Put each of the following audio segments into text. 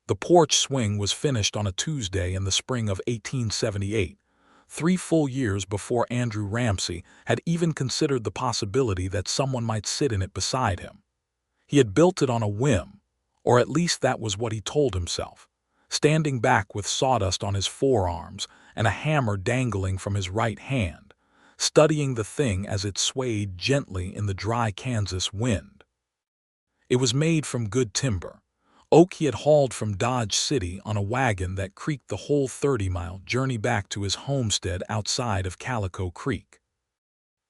The porch swing was finished on a Tuesday in the spring of 1878, 3 full years before Andrew Ramsey had even considered the possibility that someone might sit in it beside him. He had built it on a whim, or at least that was what he told himself, standing back with sawdust on his forearms and a hammer dangling from his right hand, studying the thing as it swayed gently in the dry Kansas wind. It was made from good timber, oak he had hauled from Dodge City on a wagon that creaked the whole 30-mile journey back to his homestead outside of Calico Creek.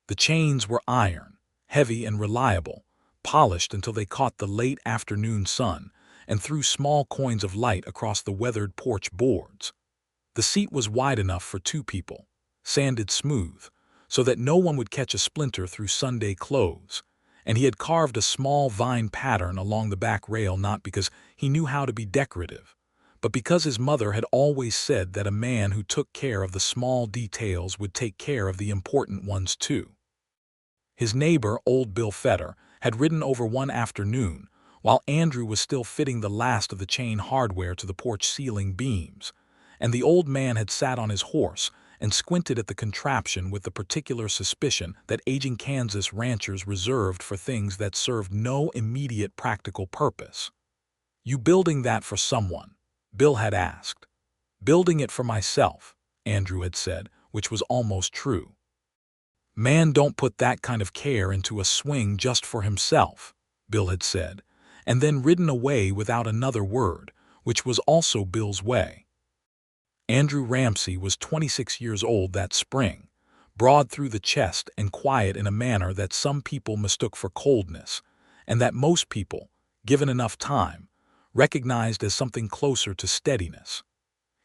The chains were iron, heavy and reliable, polished until they caught the late afternoon sun and threw small coins of light across the weathered porch boards. The seat was wide enough for 2 people, sanded smooth, so that no one would catch a splinter through Sunday clothes, and he had carved a small vine pattern along the back rail not because he knew how to be decorative, but because his mother had always said that a man who took care of the small details would take care of the important ones too. His neighbor, old Bill Fetter, had ridden over one afternoon while Andrew was still fitting the last of the chain hardware to the porch ceiling beams, and the old man had sat on his horse and squinted at the contraption with the particular suspicion that aging Kansas ranchers reserved for things that served no immediate practical purpose. "You building that for someone?" Bill had asked. "Building it for myself," Andrew had said, which was almost true. "Man don't put that kind of care into a swing just for himself," Bill had said, and then ridden away without another word, which was also Bill's way. Andrew Ramsey was 26 years old that spring, broad through the chest and quiet in a manner that some people mistook for coldness, and that most people, given enough time, recognized as something closer to steadiness.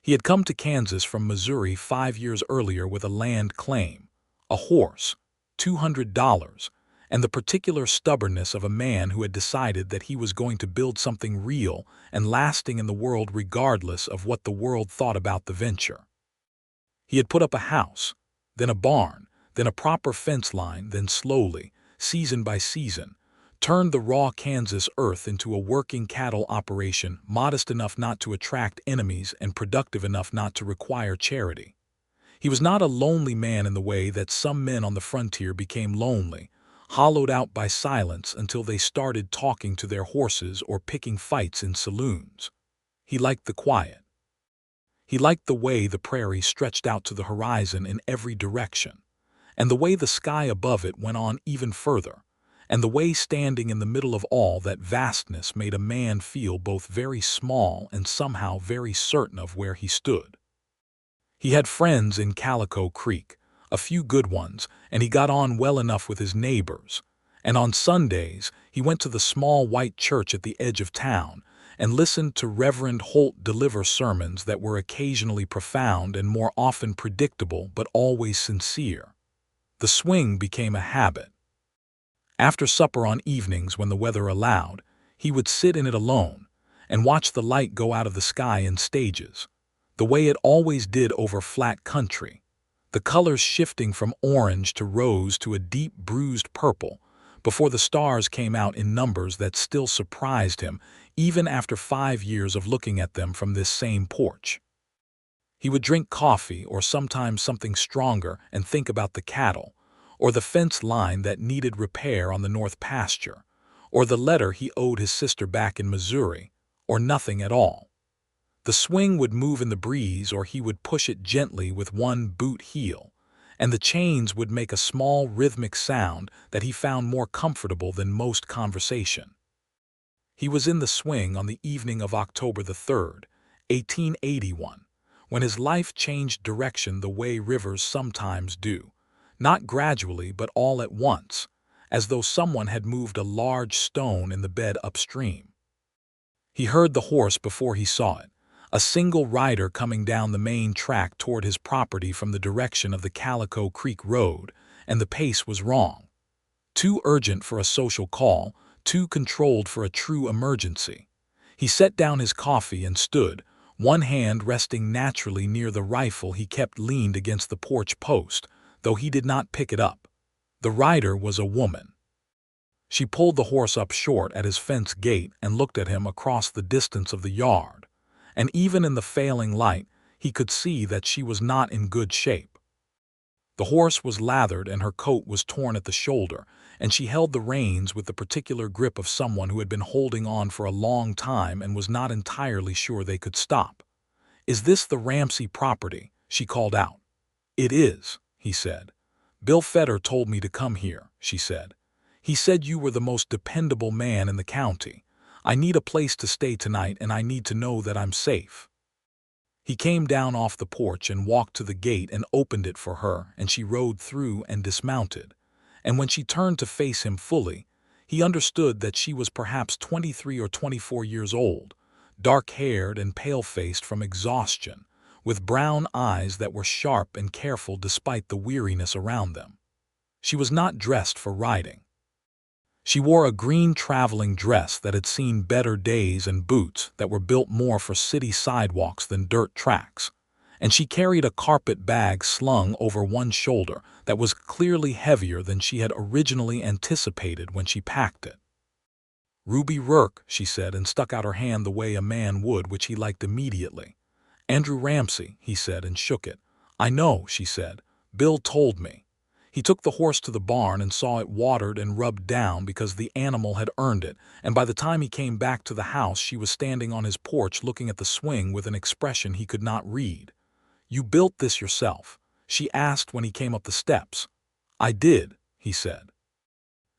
He had come to Kansas from Missouri 5 years earlier with a land claim, a horse, $200, and the particular stubbornness of a man who had decided that he was going to build something real and lasting in the world regardless of what the world thought about the venture. He had put up a house, then a barn, then a proper fence line, then slowly, season by season, turned the raw Kansas earth into a working cattle operation modest enough not to attract enemies and productive enough not to require charity. He was not a lonely man in the way that some men on the frontier became lonely, hollowed out by silence until they started talking to their horses or picking fights in saloons. He liked the quiet. He liked the way the prairie stretched out to the horizon in every direction, and the way the sky above it went on even further, and the way standing in the middle of all that vastness made a man feel both very small and somehow very certain of where he stood. He had friends in Calico Creek, a few good ones, and he got on well enough with his neighbors, and on Sundays he went to the small white church at the edge of town and listened to Reverend Holt deliver sermons that were occasionally profound and more often predictable but always sincere. The swing became a habit. After supper on evenings when the weather allowed, he would sit in it alone and watch the light go out of the sky in stages, the way it always did over flat country, the colors shifting from orange to rose to a deep bruised purple before the stars came out in numbers that still surprised him even after 5 years of looking at them from this same porch. He would drink coffee or sometimes something stronger and think about the cattle, or the fence line that needed repair on the north pasture, or the letter he owed his sister back in Missouri, or nothing at all. The swing would move in the breeze or he would push it gently with one boot heel, and the chains would make a small rhythmic sound that he found more comfortable than most conversation. He was in the swing on the evening of October the 3rd, 1881, when his life changed direction the way rivers sometimes do, not gradually but all at once, as though someone had moved a large stone in the bed upstream. He heard the horse before he saw it, a single rider coming down the main track toward his property from the direction of the Calico Creek Road, and the pace was wrong. Too urgent for a social call, too controlled for a true emergency. He set down his coffee and stood, one hand resting naturally near the rifle he kept leaned against the porch post, though he did not pick it up. The rider was a woman. She pulled the horse up short at his fence gate and looked at him across the distance of the yard, and even in the failing light, he could see that she was not in good shape. The horse was lathered and her coat was torn at the shoulder, and she held the reins with the particular grip of someone who had been holding on for a long time and was not entirely sure they could stop. "Is this the Ramsey property?" she called out. "It is," he said. "Bill Fetter told me to come here," she said. "He said you were the most dependable man in the county. I need a place to stay tonight and I need to know that I'm safe." He came down off the porch and walked to the gate and opened it for her, and she rode through and dismounted. And when she turned to face him fully, he understood that she was perhaps 23 or 24 years old, dark-haired and pale-faced from exhaustion, with brown eyes that were sharp and careful despite the weariness around them. She was not dressed for riding. She wore a green traveling dress that had seen better days and boots that were built more for city sidewalks than dirt tracks, and she carried a carpet bag slung over one shoulder that was clearly heavier than she had originally anticipated when she packed it. "Ruby Rourke," she said, and stuck out her hand the way a man would, which he liked immediately. "Andrew Ramsey," he said, and shook it. "I know," she said. "Bill told me." He took the horse to the barn and saw it watered and rubbed down because the animal had earned it, and by the time he came back to the house she was standing on his porch looking at the swing with an expression he could not read. "You built this yourself?" she asked when he came up the steps. "I did," he said.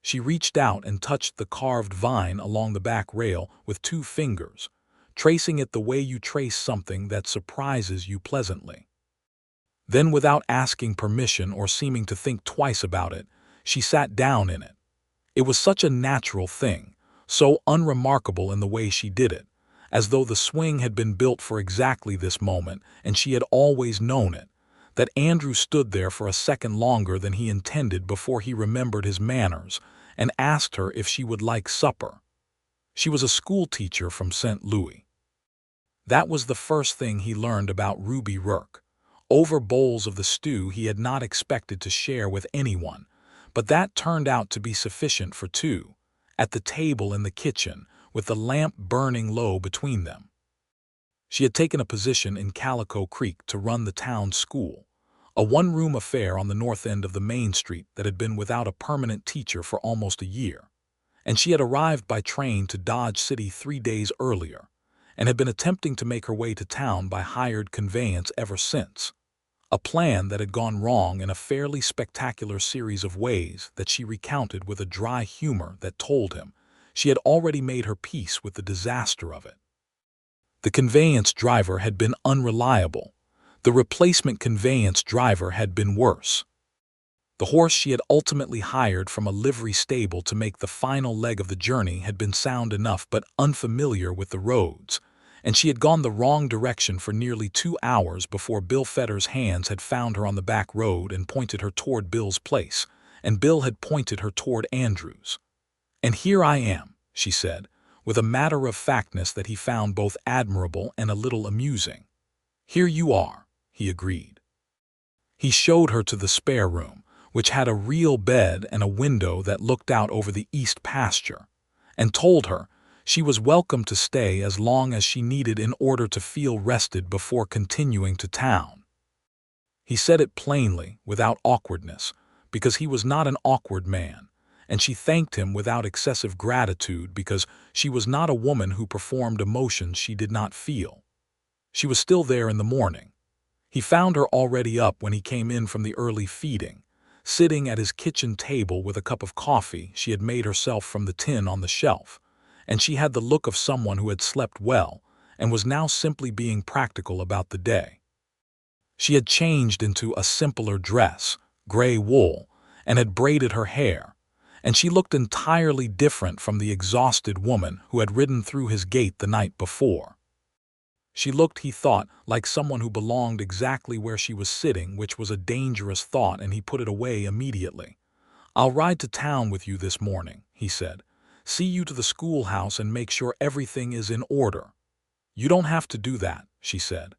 She reached out and touched the carved vine along the back rail with 2 fingers, tracing it the way you trace something that surprises you pleasantly. Then, without asking permission or seeming to think twice about it, she sat down in it. It was such a natural thing, so unremarkable in the way she did it, as though the swing had been built for exactly this moment and she had always known it, that Andrew stood there for a second longer than he intended before he remembered his manners and asked her if she would like supper. She was a schoolteacher from St. Louis. That was the first thing he learned about Ruby Rourke. Over bowls of the stew he had not expected to share with anyone, but that turned out to be sufficient for 2, at the table in the kitchen, with the lamp burning low between them. She had taken a position in Calico Creek to run the town school, a one-room affair on the north end of the main street that had been without a permanent teacher for almost a year, and she had arrived by train to Dodge City 3 days earlier, and had been attempting to make her way to town by hired conveyance ever since. A plan that had gone wrong in a fairly spectacular series of ways that she recounted with a dry humor that told him she had already made her peace with the disaster of it. The conveyance driver had been unreliable. The replacement conveyance driver had been worse. The horse she had ultimately hired from a livery stable to make the final leg of the journey had been sound enough but unfamiliar with the roads, and she had gone the wrong direction for nearly 2 hours before Bill Fetter's hands had found her on the back road and pointed her toward Bill's place, and Bill had pointed her toward Andrew's. "And here I am," she said, with a matter-of-factness that he found both admirable and a little amusing. "Here you are," he agreed. He showed her to the spare room, which had a real bed and a window that looked out over the east pasture, and told her she was welcome to stay as long as she needed in order to feel rested before continuing to town. He said it plainly, without awkwardness, because he was not an awkward man, and she thanked him without excessive gratitude because she was not a woman who performed emotions she did not feel. She was still there in the morning. He found her already up when he came in from the early feeding, sitting at his kitchen table with a cup of coffee she had made herself from the tin on the shelf, and she had the look of someone who had slept well and was now simply being practical about the day. She had changed into a simpler dress, gray wool, and had braided her hair, and she looked entirely different from the exhausted woman who had ridden through his gate the night before. She looked, he thought, like someone who belonged exactly where she was sitting, which was a dangerous thought, and he put it away immediately. "I'll ride to town with you this morning," he said. "See you to the schoolhouse and make sure everything is in order." "You don't have to do that," she said.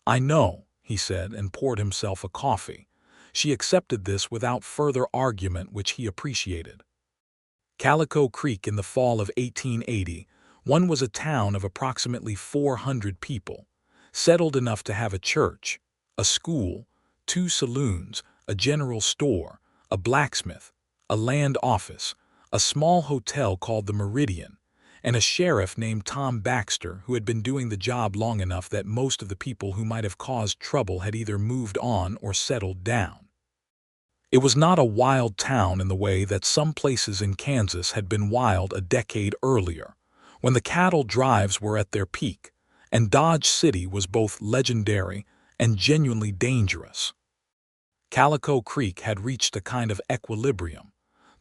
"I know," he said, and poured himself a coffee. She accepted this without further argument, which he appreciated. Calico Creek in the fall of 1880 One was a town of approximately 400 people, settled enough to have a church, a school, 2 saloons, a general store, a blacksmith, a land office, a small hotel called the Meridian, and a sheriff named Tom Baxter who had been doing the job long enough that most of the people who might have caused trouble had either moved on or settled down. It was not a wild town in the way that some places in Kansas had been wild a decade earlier, when the cattle drives were at their peak, and Dodge City was both legendary and genuinely dangerous. Calico Creek had reached a kind of equilibrium,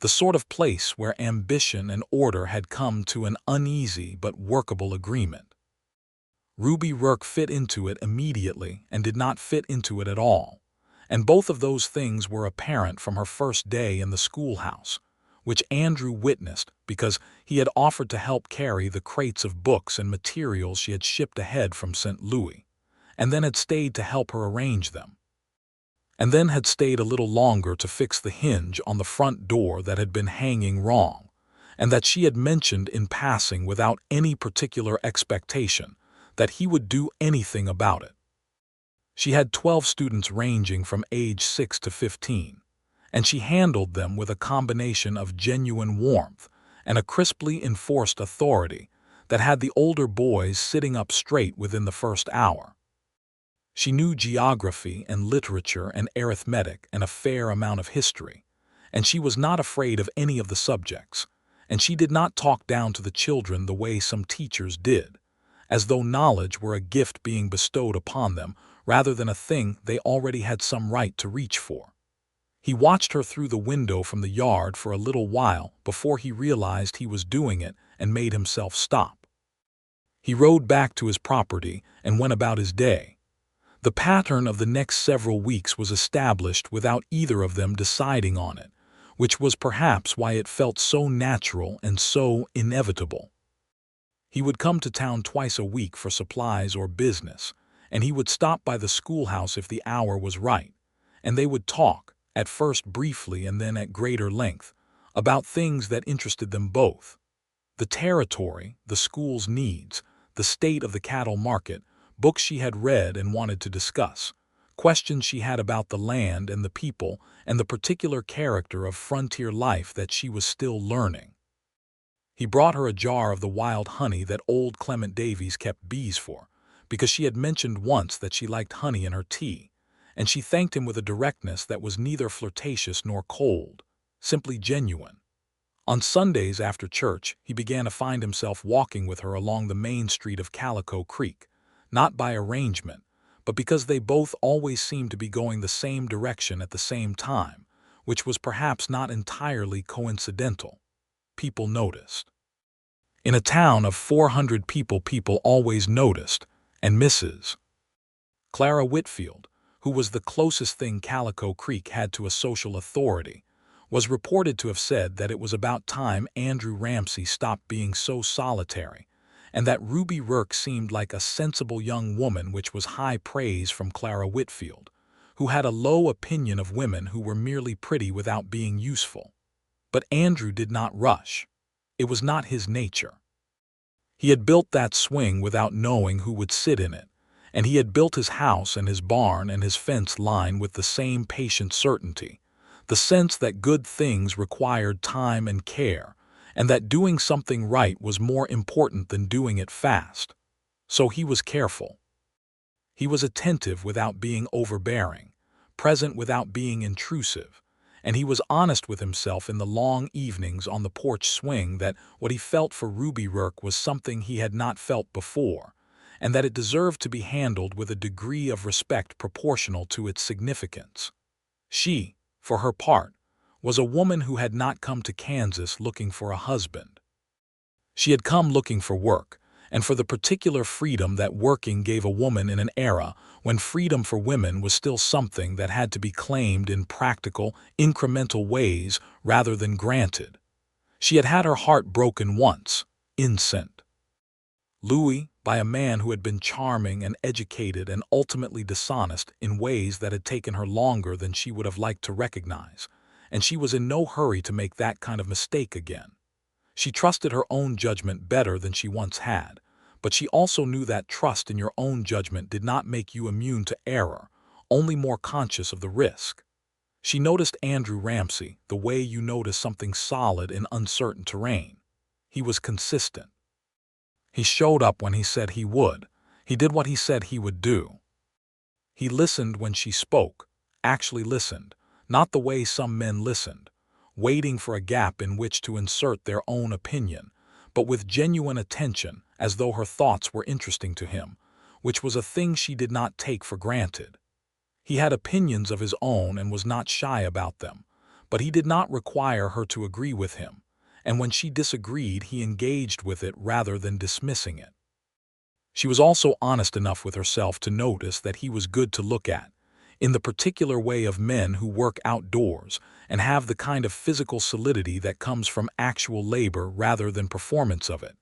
the sort of place where ambition and order had come to an uneasy but workable agreement. Ruby Rourke fit into it immediately and did not fit into it at all, and both of those things were apparent from her first day in the schoolhouse, which Andrew witnessed because he had offered to help carry the crates of books and materials she had shipped ahead from St. Louis, and then had stayed to help her arrange them, and then had stayed a little longer to fix the hinge on the front door that had been hanging wrong, and that she had mentioned in passing without any particular expectation that he would do anything about it. She had 12 students ranging from age 6 to 15, and she handled them with a combination of genuine warmth and a crisply enforced authority that had the older boys sitting up straight within the first hour. She knew geography and literature and arithmetic and a fair amount of history, and she was not afraid of any of the subjects, and she did not talk down to the children the way some teachers did, as though knowledge were a gift being bestowed upon them rather than a thing they already had some right to reach for. He watched her through the window from the yard for a little while before he realized he was doing it and made himself stop. He rode back to his property and went about his day. The pattern of the next several weeks was established without either of them deciding on it, which was perhaps why it felt so natural and so inevitable. He would come to town twice a week for supplies or business, and he would stop by the schoolhouse if the hour was right, and they would talk, at first briefly and then at greater length, about things that interested them both: the territory, the school's needs, the state of the cattle market, books she had read and wanted to discuss, questions she had about the land and the people and the particular character of frontier life that she was still learning. He brought her a jar of the wild honey that old Clement Davies kept bees for, because she had mentioned once that she liked honey in her tea, and she thanked him with a directness that was neither flirtatious nor cold, simply genuine. On Sundays after church, he began to find himself walking with her along the main street of Calico Creek, not by arrangement, but because they both always seemed to be going the same direction at the same time, which was perhaps not entirely coincidental. People noticed. In a town of 400 people, people always noticed, and Mrs. Clara Whitfield, who was the closest thing Calico Creek had to a social authority, was reported to have said that it was about time Andrew Ramsey stopped being so solitary, and that Ruby Rourke seemed like a sensible young woman, which was high praise from Clara Whitfield, who had a low opinion of women who were merely pretty without being useful. But Andrew did not rush. It was not his nature. He had built that swing without knowing who would sit in it, and he had built his house and his barn and his fence line with the same patient certainty, the sense that good things required time and care, and that doing something right was more important than doing it fast. So he was careful. He was attentive without being overbearing, present without being intrusive, and he was honest with himself in the long evenings on the porch swing that what he felt for Ruby Rourke was something he had not felt before, and that it deserved to be handled with a degree of respect proportional to its significance. She, for her part, was a woman who had not come to Kansas looking for a husband. She had come looking for work, and for the particular freedom that working gave a woman in an era when freedom for women was still something that had to be claimed in practical, incremental ways rather than granted. She had had her heart broken once, in St. Louis, by a man who had been charming and educated and ultimately dishonest in ways that had taken her longer than she would have liked to recognize, and she was in no hurry to make that kind of mistake again. She trusted her own judgment better than she once had, but she also knew that trust in your own judgment did not make you immune to error, only more conscious of the risk. She noticed Andrew Ramsey the way you notice something solid in uncertain terrain. He was consistent. He showed up when he said he would. He did what he said he would do. He listened when she spoke, actually listened, not the way some men listened, waiting for a gap in which to insert their own opinion, but with genuine attention, as though her thoughts were interesting to him, which was a thing she did not take for granted. He had opinions of his own and was not shy about them, but he did not require her to agree with him, and when she disagreed, he engaged with it rather than dismissing it. She was also honest enough with herself to notice that he was good to look at, in the particular way of men who work outdoors and have the kind of physical solidity that comes from actual labor rather than performance of it,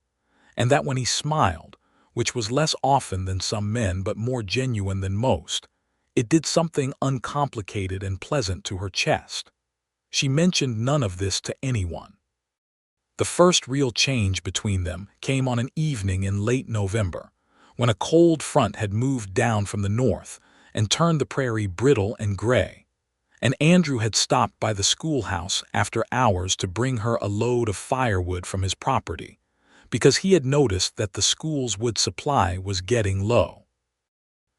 and that when he smiled, which was less often than some men but more genuine than most, it did something uncomplicated and pleasant to her chest. She mentioned none of this to anyone. The first real change between them came on an evening in late November, when a cold front had moved down from the north and turned the prairie brittle and gray, and Andrew had stopped by the schoolhouse after hours to bring her a load of firewood from his property, because he had noticed that the school's wood supply was getting low.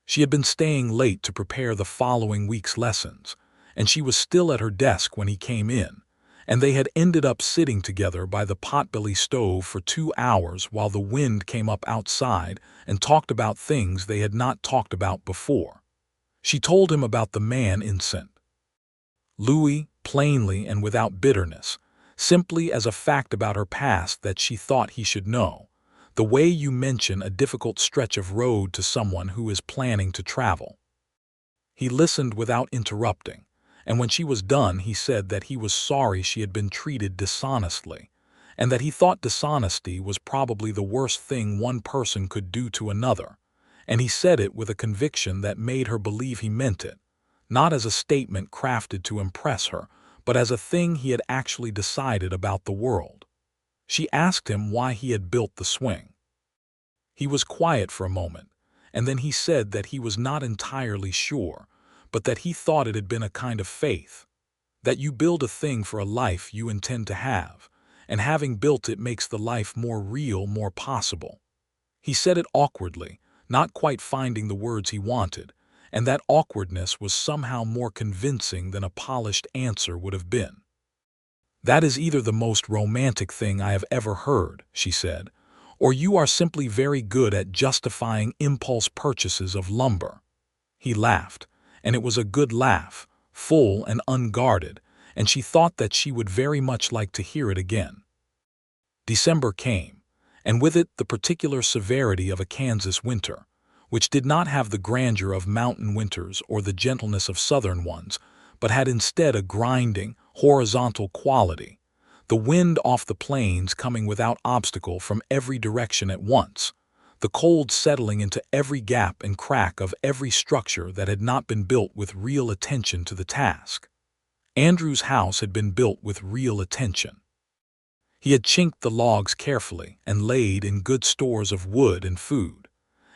She had been staying late to prepare the following week's lessons, and she was still at her desk when he came in, and they had ended up sitting together by the potbelly stove for 2 hours while the wind came up outside and talked about things they had not talked about before. She told him about the man in St. Louis, plainly and without bitterness, simply as a fact about her past that she thought he should know, the way you mention a difficult stretch of road to someone who is planning to travel. He listened without interrupting, and when she was done he said that he was sorry she had been treated dishonestly, and that he thought dishonesty was probably the worst thing one person could do to another, and he said it with a conviction that made her believe he meant it, not as a statement crafted to impress her, but as a thing he had actually decided about the world. She asked him why he had built the swing. He was quiet for a moment, and then he said that he was not entirely sure, but that he thought it had been a kind of faith, that you build a thing for a life you intend to have, and having built it makes the life more real, more possible. He said it awkwardly, not quite finding the words he wanted, and that awkwardness was somehow more convincing than a polished answer would have been. "That is either the most romantic thing I have ever heard," she said, "or you are simply very good at justifying impulse purchases of lumber." He laughed, and it was a good laugh, full and unguarded, and she thought that she would very much like to hear it again. December came, and with it the particular severity of a Kansas winter, which did not have the grandeur of mountain winters or the gentleness of southern ones, but had instead a grinding, horizontal quality, the wind off the plains coming without obstacle from every direction at once, the cold settling into every gap and crack of every structure that had not been built with real attention to the task. Andrew's house had been built with real attention. He had chinked the logs carefully and laid in good stores of wood and food,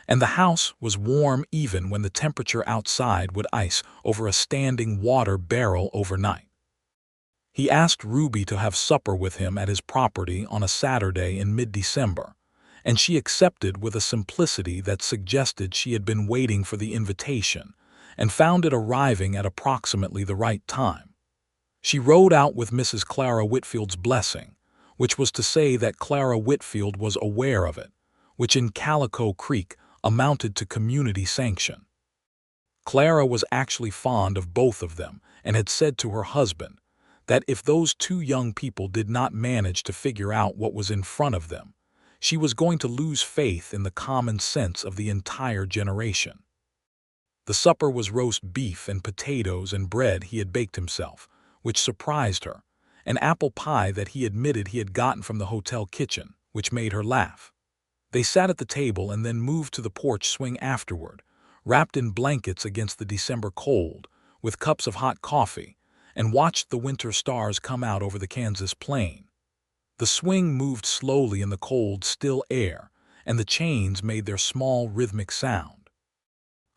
and the house was warm even when the temperature outside would ice over a standing water barrel overnight. He asked Ruby to have supper with him at his property on a Saturday in mid-December, and she accepted with a simplicity that suggested she had been waiting for the invitation and found it arriving at approximately the right time. She rode out with Mrs. Clara Whitfield's blessing, which was to say that Clara Whitfield was aware of it, which in Calico Creek amounted to community sanction. Clara was actually fond of both of them and had said to her husband that if those two young people did not manage to figure out what was in front of them, she was going to lose faith in the common sense of the entire generation. The supper was roast beef and potatoes and bread he had baked himself, which surprised her, and apple pie that he admitted he had gotten from the hotel kitchen, which made her laugh. They sat at the table and then moved to the porch swing afterward, wrapped in blankets against the December cold, with cups of hot coffee, and watched the winter stars come out over the Kansas plain. The swing moved slowly in the cold, still air, and the chains made their small, rhythmic sound.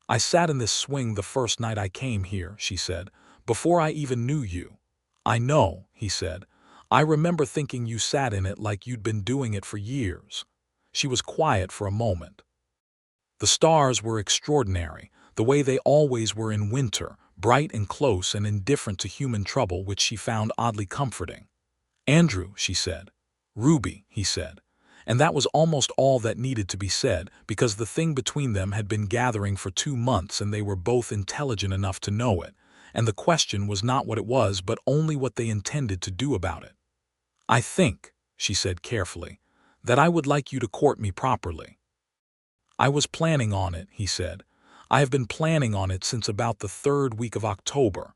"I sat in this swing the first night I came here," she said, "before I even knew you." "I know," he said. "I remember thinking you sat in it like you'd been doing it for years." She was quiet for a moment. The stars were extraordinary, the way they always were in winter, bright and close and indifferent to human trouble, which she found oddly comforting. "Andrew," she said. "Ruby," he said. And that was almost all that needed to be said, because the thing between them had been gathering for 2 months and they were both intelligent enough to know it, and the question was not what it was but only what they intended to do about it. "I think," she said carefully, "that I would like you to court me properly." "I was planning on it," he said. "I have been planning on it since about the 3rd week of October."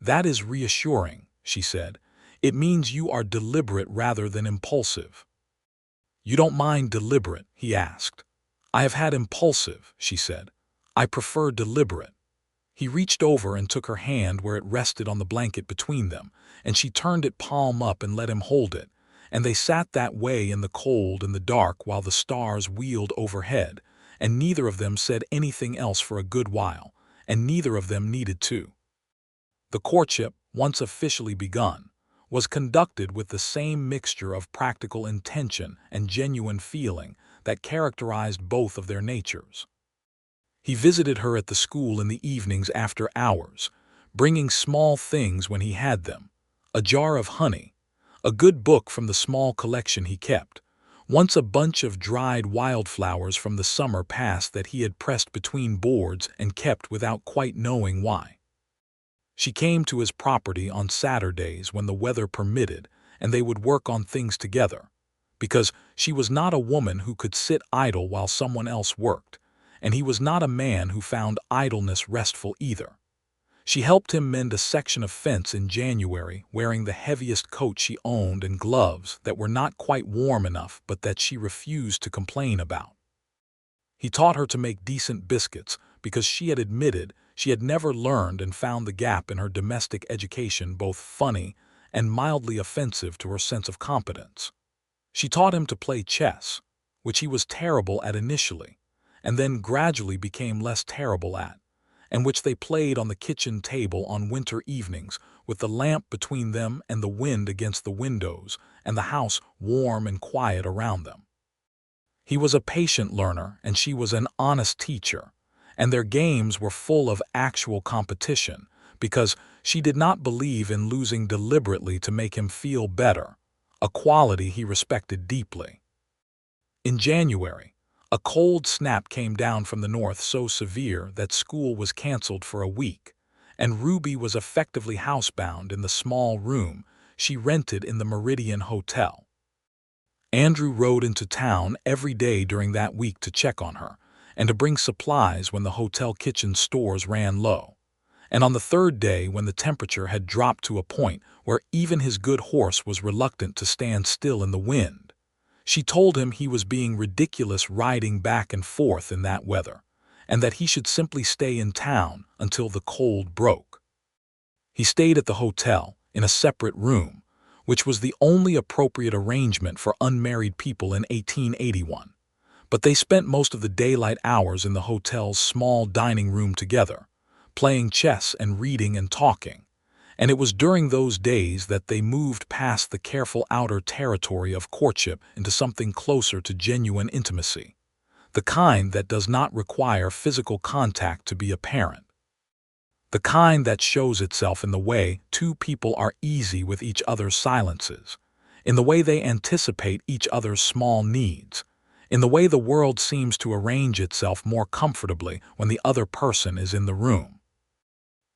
"That is reassuring," she said. "It means you are deliberate rather than impulsive." "You don't mind deliberate?" he asked. "I have had impulsive," she said. "I prefer deliberate." He reached over and took her hand where it rested on the blanket between them, and she turned it palm up and let him hold it, and they sat that way in the cold and the dark while the stars wheeled overhead, and neither of them said anything else for a good while, and neither of them needed to. The courtship, once officially begun, was conducted with the same mixture of practical intention and genuine feeling that characterized both of their natures. He visited her at the school in the evenings after hours, bringing small things when he had them: a jar of honey, a good book from the small collection he kept, once a bunch of dried wildflowers from the summer past that he had pressed between boards and kept without quite knowing why. She came to his property on Saturdays when the weather permitted, and they would work on things together, because she was not a woman who could sit idle while someone else worked, and he was not a man who found idleness restful either. She helped him mend a section of fence in January, wearing the heaviest coat she owned and gloves that were not quite warm enough but that she refused to complain about. He taught her to make decent biscuits because she had admitted she had never learned and found the gap in her domestic education both funny and mildly offensive to her sense of competence. She taught him to play chess, which he was terrible at initially, and then gradually became less terrible at, and which they played on the kitchen table on winter evenings with the lamp between them and the wind against the windows and the house warm and quiet around them. He was a patient learner and she was an honest teacher, and their games were full of actual competition because she did not believe in losing deliberately to make him feel better, a quality he respected deeply. In January, a cold snap came down from the north so severe that school was canceled for a week, and Ruby was effectively housebound in the small room she rented in the Meridian Hotel. Andrew rode into town every day during that week to check on her and to bring supplies when the hotel kitchen stores ran low. And on the 3rd day, when the temperature had dropped to a point where even his good horse was reluctant to stand still in the wind, she told him he was being ridiculous riding back and forth in that weather, and that he should simply stay in town until the cold broke. He stayed at the hotel, in a separate room, which was the only appropriate arrangement for unmarried people in 1881, but they spent most of the daylight hours in the hotel's small dining room together, playing chess and reading and talking, and it was during those days that they moved past the careful outer territory of courtship into something closer to genuine intimacy, the kind that does not require physical contact to be apparent, the kind that shows itself in the way two people are easy with each other's silences, in the way they anticipate each other's small needs, in the way the world seems to arrange itself more comfortably when the other person is in the room.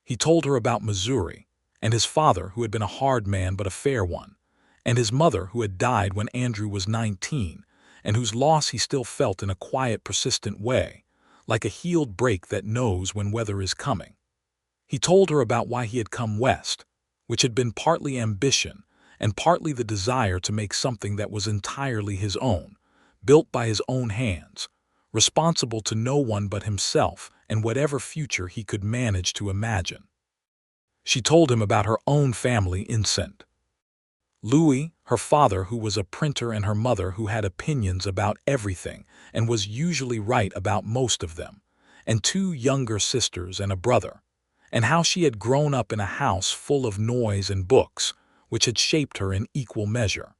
He told her about Missouri, and his father who had been a hard man but a fair one, and his mother who had died when Andrew was 19, and whose loss he still felt in a quiet, persistent way, like a healed break that knows when weather is coming. He told her about why he had come west, which had been partly ambition and partly the desire to make something that was entirely his own, built by his own hands, responsible to no one but himself and whatever future he could manage to imagine. She told him about her own family in St. Louis, her father who was a printer and her mother who had opinions about everything and was usually right about most of them, and two younger sisters and a brother, and how she had grown up in a house full of noise and books, which had shaped her in equal measure.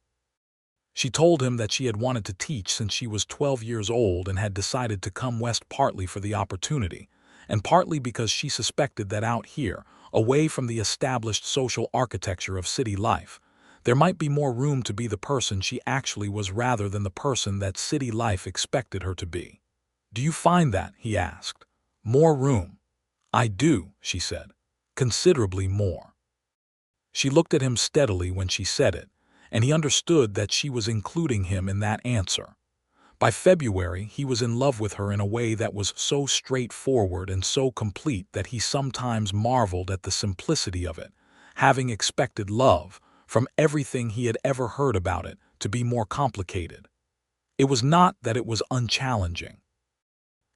She told him that she had wanted to teach since she was 12 years old and had decided to come west partly for the opportunity, and partly because she suspected that out here, away from the established social architecture of city life, there might be more room to be the person she actually was rather than the person that city life expected her to be. "Do you find that?" he asked. "More room?" "I do," she said. "Considerably more." She looked at him steadily when she said it, and he understood that she was including him in that answer. By February, he was in love with her in a way that was so straightforward and so complete that he sometimes marveled at the simplicity of it, having expected love, from everything he had ever heard about it, to be more complicated. It was not that it was unchallenging.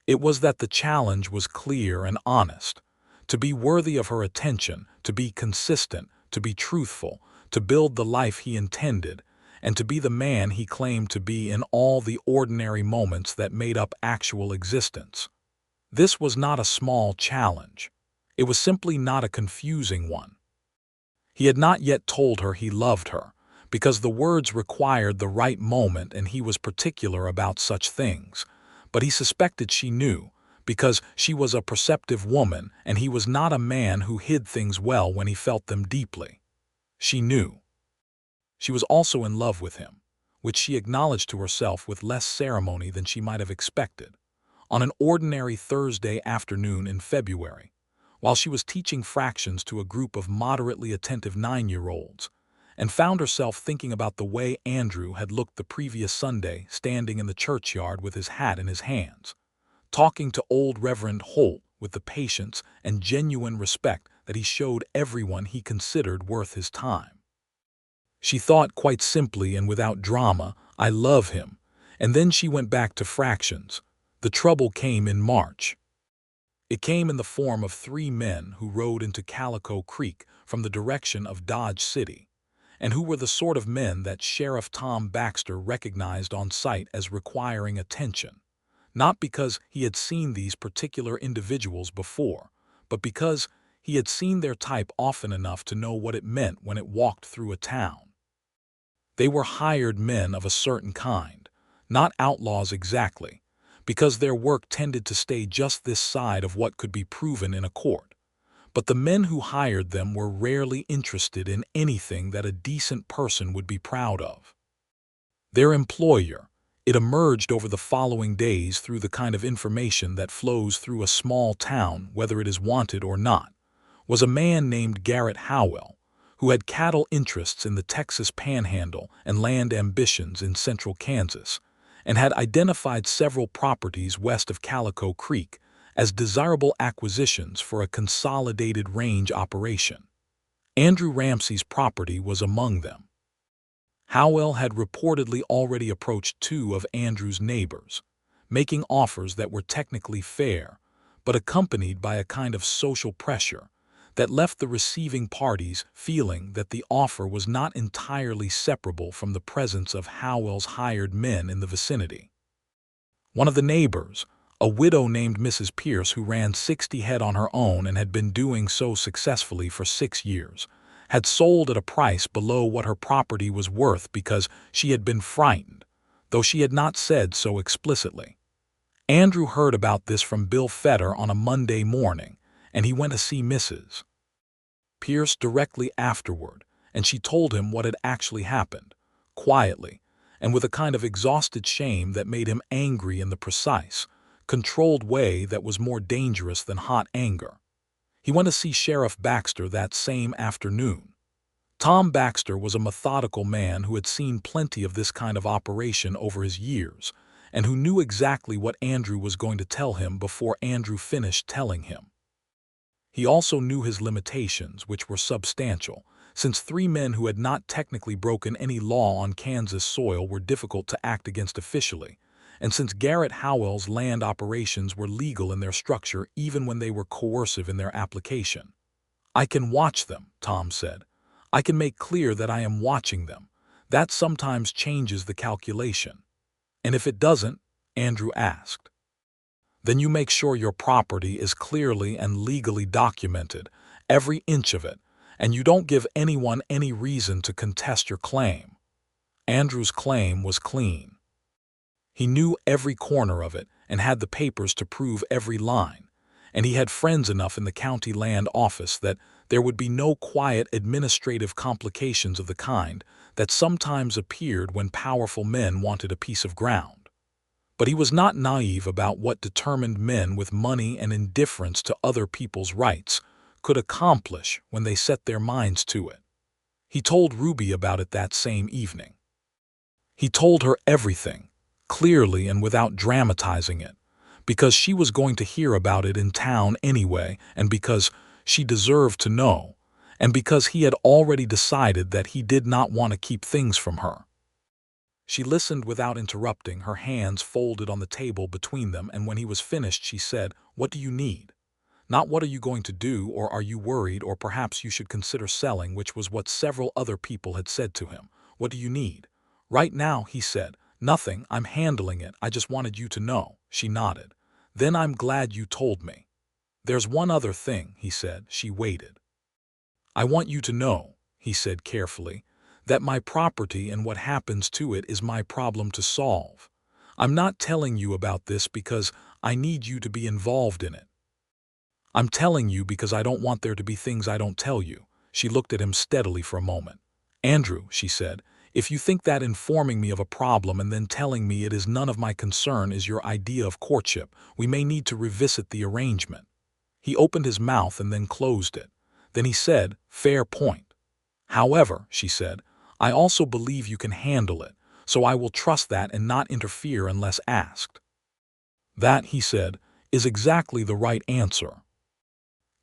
It was that the challenge was clear and honest. To be worthy of her attention, to be consistent, to be truthful, to build the life he intended, and to be the man he claimed to be in all the ordinary moments that made up actual existence. This was not a small challenge. It was simply not a confusing one. He had not yet told her he loved her, because the words required the right moment and he was particular about such things, but he suspected she knew, because she was a perceptive woman and he was not a man who hid things well when he felt them deeply. She knew. She was also in love with him, which she acknowledged to herself with less ceremony than she might have expected, on an ordinary Thursday afternoon in February, while she was teaching fractions to a group of moderately attentive 9-year-olds, and found herself thinking about the way Andrew had looked the previous Sunday standing in the churchyard with his hat in his hands, talking to old Reverend Holt with the patience and genuine respect that he showed everyone he considered worth his time. She thought quite simply and without drama, "I love him," and then she went back to fractions. The trouble came in March. It came in the form of 3 men who rode into Calico Creek from the direction of Dodge City, and who were the sort of men that Sheriff Tom Baxter recognized on sight as requiring attention, not because he had seen these particular individuals before, but because he had seen their type often enough to know what it meant when it walked through a town. They were hired men of a certain kind, not outlaws exactly, because their work tended to stay just this side of what could be proven in a court. But the men who hired them were rarely interested in anything that a decent person would be proud of. Their employer, it emerged over the following days through the kind of information that flows through a small town whether it is wanted or not, was a man named Garrett Howell, who had cattle interests in the Texas Panhandle and land ambitions in central Kansas, and had identified several properties west of Calico Creek as desirable acquisitions for a consolidated range operation. Andrew Ramsey's property was among them. Howell had reportedly already approached 2 of Andrew's neighbors, making offers that were technically fair, but accompanied by a kind of social pressure that left the receiving parties feeling that the offer was not entirely separable from the presence of Howell's hired men in the vicinity. One of the neighbors, a widow named Mrs. Pierce who ran 60 head on her own and had been doing so successfully for 6 years, had sold at a price below what her property was worth because she had been frightened, though she had not said so explicitly. Andrew heard about this from Bill Fetter on a Monday morning, and he went to see Mrs. Pierce directly afterward, and she told him what had actually happened, quietly, and with a kind of exhausted shame that made him angry in the precise, controlled way that was more dangerous than hot anger. He went to see Sheriff Baxter that same afternoon. Tom Baxter was a methodical man who had seen plenty of this kind of operation over his years, and who knew exactly what Andrew was going to tell him before Andrew finished telling him. He also knew his limitations, which were substantial, since 3 men who had not technically broken any law on Kansas soil were difficult to act against officially, and since Garrett Howell's land operations were legal in their structure even when they were coercive in their application. "I can watch them," Tom said. "I can make clear that I am watching them, That sometimes changes the calculation. And if it doesn't, Andrew asked, then you make sure your property is clearly and legally documented, every inch of it, and you don't give anyone any reason to contest your claim. Andrew's claim was clean. He knew every corner of it and had the papers to prove every line, and he had friends enough in the county land office that there would be no quiet administrative complications of the kind that sometimes appeared when powerful men wanted a piece of ground. But he was not naive about what determined men with money and indifference to other people's rights could accomplish when they set their minds to it. He told Ruby about it that same evening. He told her everything, clearly and without dramatizing it, because she was going to hear about it in town anyway, and because she deserved to know, and because he had already decided that he did not want to keep things from her. She listened without interrupting, her hands folded on the table between them, and when he was finished she said, "What do you need? Not what are you going to do, or are you worried, or perhaps you should consider selling," which was what several other people had said to him. "What do you need?" "Right now," he said. "Nothing, I'm handling it, I just wanted you to know." She nodded. "Then I'm glad you told me." "There's one other thing," he said. She waited. "I want you to know," he said carefully, "that my property and what happens to it is my problem to solve. I'm not telling you about this because I need you to be involved in it. I'm telling you because I don't want there to be things I don't tell you." She looked at him steadily for a moment. "Andrew," she said, "if you think that informing me of a problem and then telling me it is none of my concern is your idea of courtship, we may need to revisit the arrangement." He opened his mouth and then closed it. Then he said, "Fair point. However," she said, "I also believe you can handle it, so I will trust that and not interfere unless asked." "That," he said, "is exactly the right answer."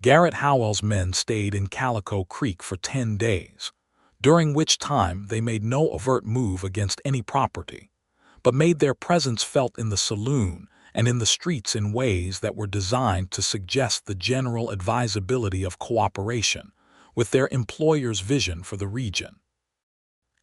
Garrett Howell's men stayed in Calico Creek for 10 days, during which time they made no overt move against any property, but made their presence felt in the saloon and in the streets in ways that were designed to suggest the general advisability of cooperation with their employer's vision for the region.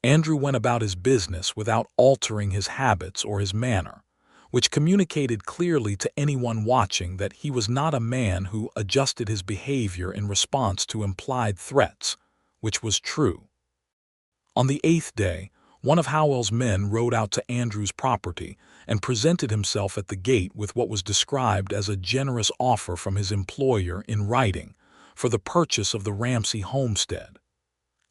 Andrew went about his business without altering his habits or his manner, which communicated clearly to anyone watching that he was not a man who adjusted his behavior in response to implied threats, which was true. On the 8th day, one of Howell's men rode out to Andrew's property and presented himself at the gate with what was described as a generous offer from his employer in writing for the purchase of the Ramsey homestead.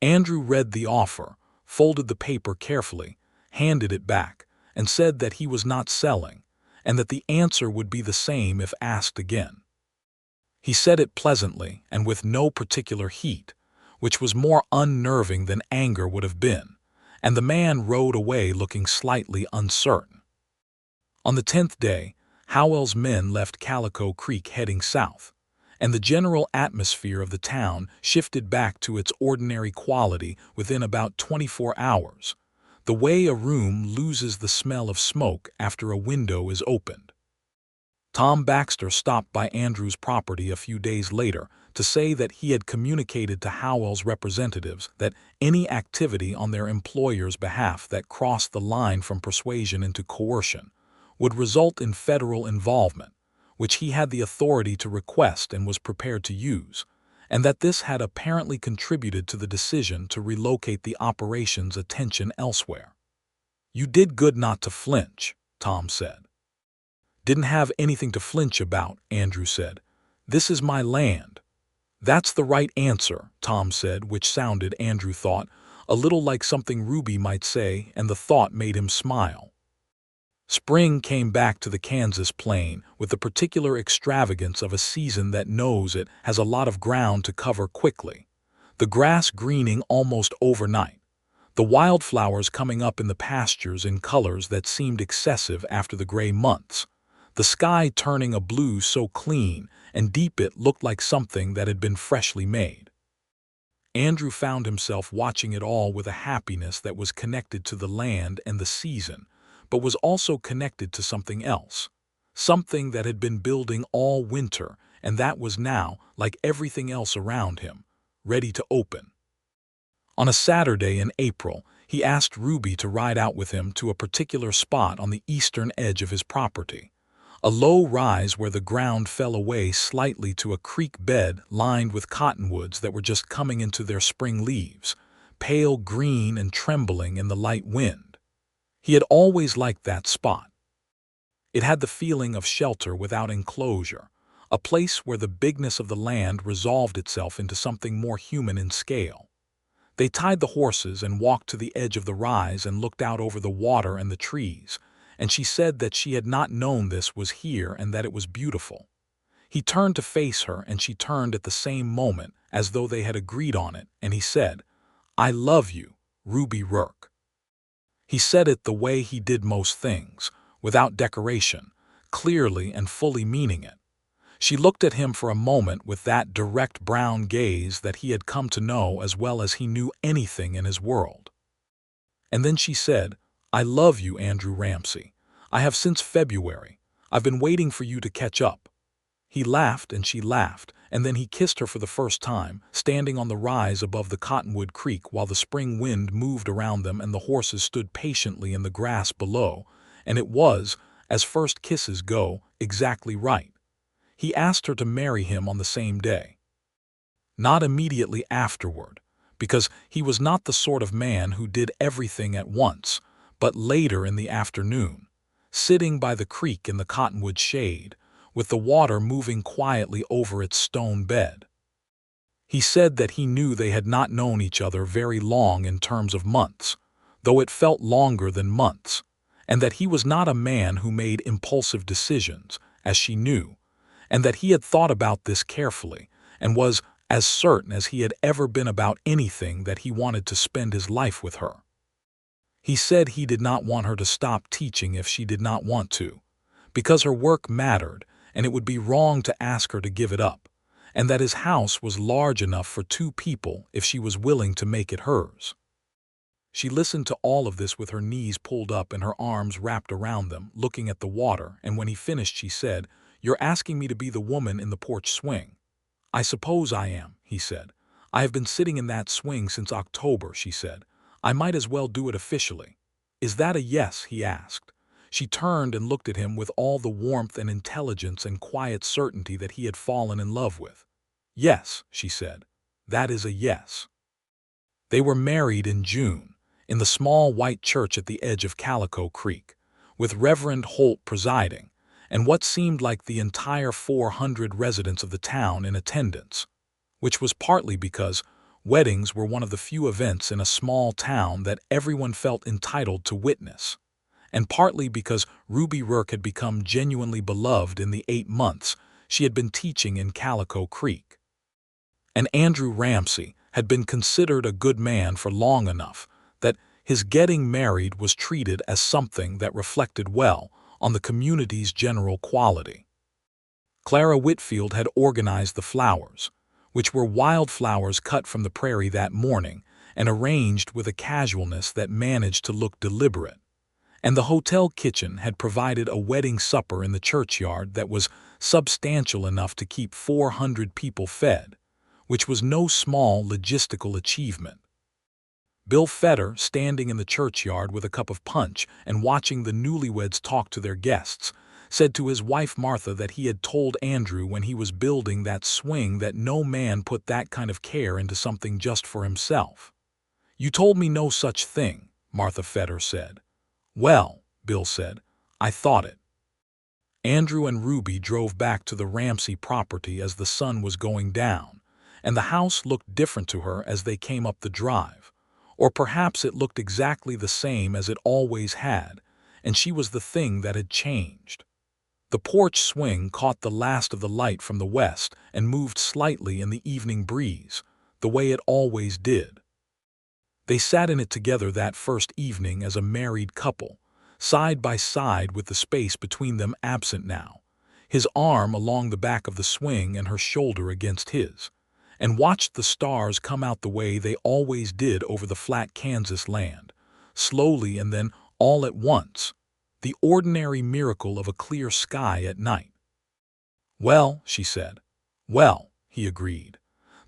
Andrew read the offer, folded the paper carefully, handed it back, and said that he was not selling, and that the answer would be the same if asked again. He said it pleasantly and with no particular heat, which was more unnerving than anger would have been, and the man rode away looking slightly uncertain. On the 10th day, Howell's men left Calico Creek heading south, and the general atmosphere of the town shifted back to its ordinary quality within about 24 hours, the way a room loses the smell of smoke after a window is opened. Tom Baxter stopped by Andrew's property a few days later to say that he had communicated to Howell's representatives that any activity on their employer's behalf that crossed the line from persuasion into coercion would result in federal involvement, which he had the authority to request and was prepared to use, and that this had apparently contributed to the decision to relocate the operation's attention elsewhere. "You did good not to flinch," Tom said. "Didn't have anything to flinch about," Andrew said. "This is my land." "That's the right answer," Tom said, which sounded, Andrew thought, a little like something Ruby might say, and the thought made him smile. Spring came back to the Kansas plain with the particular extravagance of a season that knows it has a lot of ground to cover quickly, the grass greening almost overnight, the wildflowers coming up in the pastures in colors that seemed excessive after the gray months, the sky turning a blue so clean and deep it looked like something that had been freshly made. Andrew found himself watching it all with a happiness that was connected to the land and the season, but was also connected to something else, something that had been building all winter and that was now, like everything else around him, ready to open. On a Saturday in April, He asked Ruby to ride out with him to a particular spot on the eastern edge of his property, a low rise where the ground fell away slightly to a creek bed lined with cottonwoods that were just coming into their spring leaves, pale green and trembling in the light wind. He had always liked that spot. It had the feeling of shelter without enclosure, a place where the bigness of the land resolved itself into something more human in scale. They tied the horses and walked to the edge of the rise and looked out over the water and the trees, and she said that she had not known this was here and that it was beautiful. He turned to face her and she turned at the same moment as though they had agreed on it, and he said, "I love you, Ruby Rourke." He said it the way he did most things, without decoration, clearly and fully meaning it. She looked at him for a moment with that direct brown gaze that he had come to know as well as he knew anything in his world. And then she said, "I love you, Andrew Ramsey. I have since February. I've been waiting for you to catch up." He laughed and she laughed, and then he kissed her for the first time, standing on the rise above the Cottonwood Creek while the spring wind moved around them and the horses stood patiently in the grass below, and it was, as first kisses go, exactly right. He asked her to marry him on the same day. Not immediately afterward, because he was not the sort of man who did everything at once, but later in the afternoon, sitting by the creek in the cottonwood shade, with the water moving quietly over its stone bed. He said that he knew they had not known each other very long in terms of months, though it felt longer than months, and that he was not a man who made impulsive decisions, as she knew, and that he had thought about this carefully and was as certain as he had ever been about anything that he wanted to spend his life with her. He said he did not want her to stop teaching if she did not want to, because her work mattered and it would be wrong to ask her to give it up, and that his house was large enough for 2 people if she was willing to make it hers. She listened to all of this with her knees pulled up and her arms wrapped around them, looking at the water, and when he finished she said, "You're asking me to be the woman in the porch swing." "I suppose I am," he said. "I have been sitting in that swing since October," she said. "I might as well do it officially." "Is that a yes?" he asked. She turned and looked at him with all the warmth and intelligence and quiet certainty that he had fallen in love with. "Yes," she said. "That is a yes." They were married in June, in the small white church at the edge of Calico Creek, with Reverend Holt presiding, and what seemed like the entire 400 residents of the town in attendance, which was partly because weddings were one of the few events in a small town that everyone felt entitled to witness, and partly because Ruby Rourke had become genuinely beloved in the 8 months she had been teaching in Calico Creek. And Andrew Ramsey had been considered a good man for long enough that his getting married was treated as something that reflected well on the community's general quality. Clara Whitfield had organized the flowers, which were wildflowers cut from the prairie that morning and arranged with a casualness that managed to look deliberate, and the hotel kitchen had provided a wedding supper in the churchyard that was substantial enough to keep 400 people fed, which was no small logistical achievement. Bill Fetter, standing in the churchyard with a cup of punch and watching the newlyweds talk to their guests, said to his wife Martha that he had told Andrew when he was building that swing that no man put that kind of care into something just for himself. "You told me no such thing," Martha Fetter said. "Well," Bill said, "I thought it." Andrew and Ruby drove back to the Ramsey property as the sun was going down, and the house looked different to her as they came up the drive. Or perhaps it looked exactly the same as it always had, and she was the thing that had changed. The porch swing caught the last of the light from the west and moved slightly in the evening breeze, the way it always did. They sat in it together that first evening as a married couple, side by side with the space between them absent now, his arm along the back of the swing and her shoulder against his, and watched the stars come out the way they always did over the flat Kansas land, slowly and then all at once, the ordinary miracle of a clear sky at night. "Well," she said. "Well," he agreed.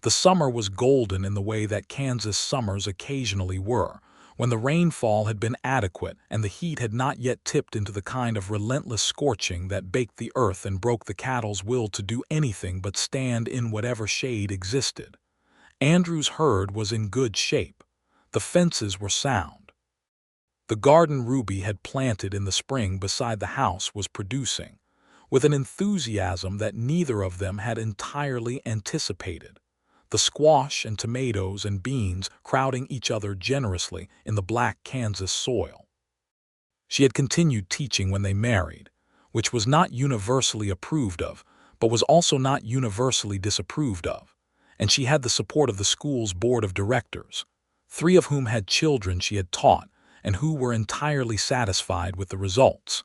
The summer was golden in the way that Kansas summers occasionally were, when the rainfall had been adequate and the heat had not yet tipped into the kind of relentless scorching that baked the earth and broke the cattle's will to do anything but stand in whatever shade existed. Andrew's herd was in good shape. The fences were sound. The garden Ruby had planted in the spring beside the house was producing, with an enthusiasm that neither of them had entirely anticipated, the squash and tomatoes and beans crowding each other generously in the black Kansas soil. She had continued teaching when they married, which was not universally approved of, but was also not universally disapproved of, and she had the support of the school's board of directors, 3 of whom had children she had taught and who were entirely satisfied with the results.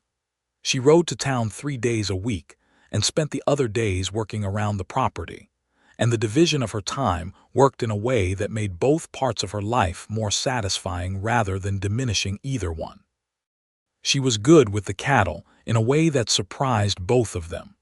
She rode to town 3 days a week and spent the other days working around the property, and the division of her time worked in a way that made both parts of her life more satisfying rather than diminishing either one. She was good with the cattle in a way that surprised both of them.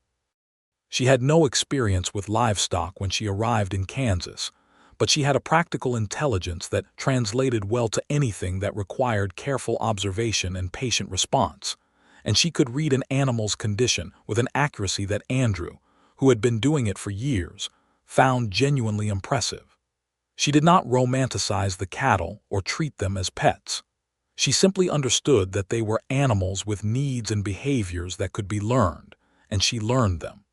She had no experience with livestock when she arrived in Kansas, but she had a practical intelligence that translated well to anything that required careful observation and patient response, and she could read an animal's condition with an accuracy that Andrew, who had been doing it for years, found genuinely impressive. She did not romanticize the cattle or treat them as pets. She simply understood that they were animals with needs and behaviors that could be learned, and she learned them.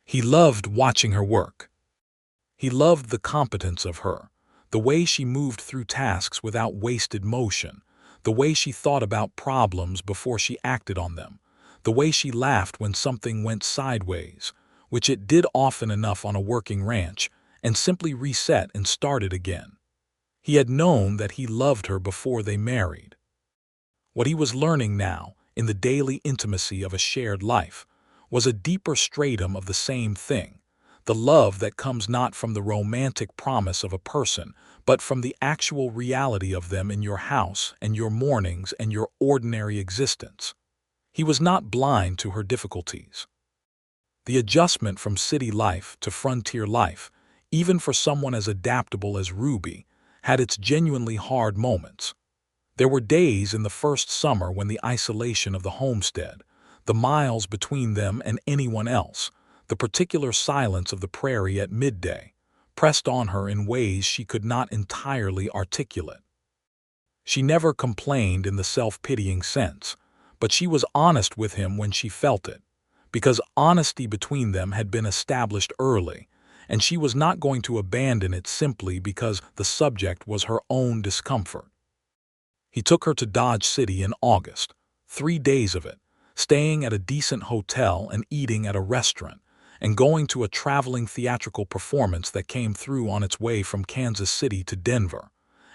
He loved watching her work. He loved the competence of her, the way she moved through tasks without wasted motion, the way she thought about problems before she acted on them, the way she laughed when something went sideways, which it did often enough on a working ranch, and simply reset and started again. He had known that he loved her before they married. What he was learning now, in the daily intimacy of a shared life, was a deeper stratum of the same thing, the love that comes not from the romantic promise of a person, but from the actual reality of them in your house and your mornings and your ordinary existence. He was not blind to her difficulties. The adjustment from city life to frontier life, even for someone as adaptable as Ruby, had its genuinely hard moments. There were days in the first summer when the isolation of the homestead, the miles between them and anyone else, the particular silence of the prairie at midday, pressed on her in ways she could not entirely articulate. She never complained in the self-pitying sense, but she was honest with him when she felt it, because honesty between them had been established early, and she was not going to abandon it simply because the subject was her own discomfort. He took her to Dodge City in August, 3 days of it, staying at a decent hotel and eating at a restaurant, and going to a traveling theatrical performance that came through on its way from Kansas City to Denver,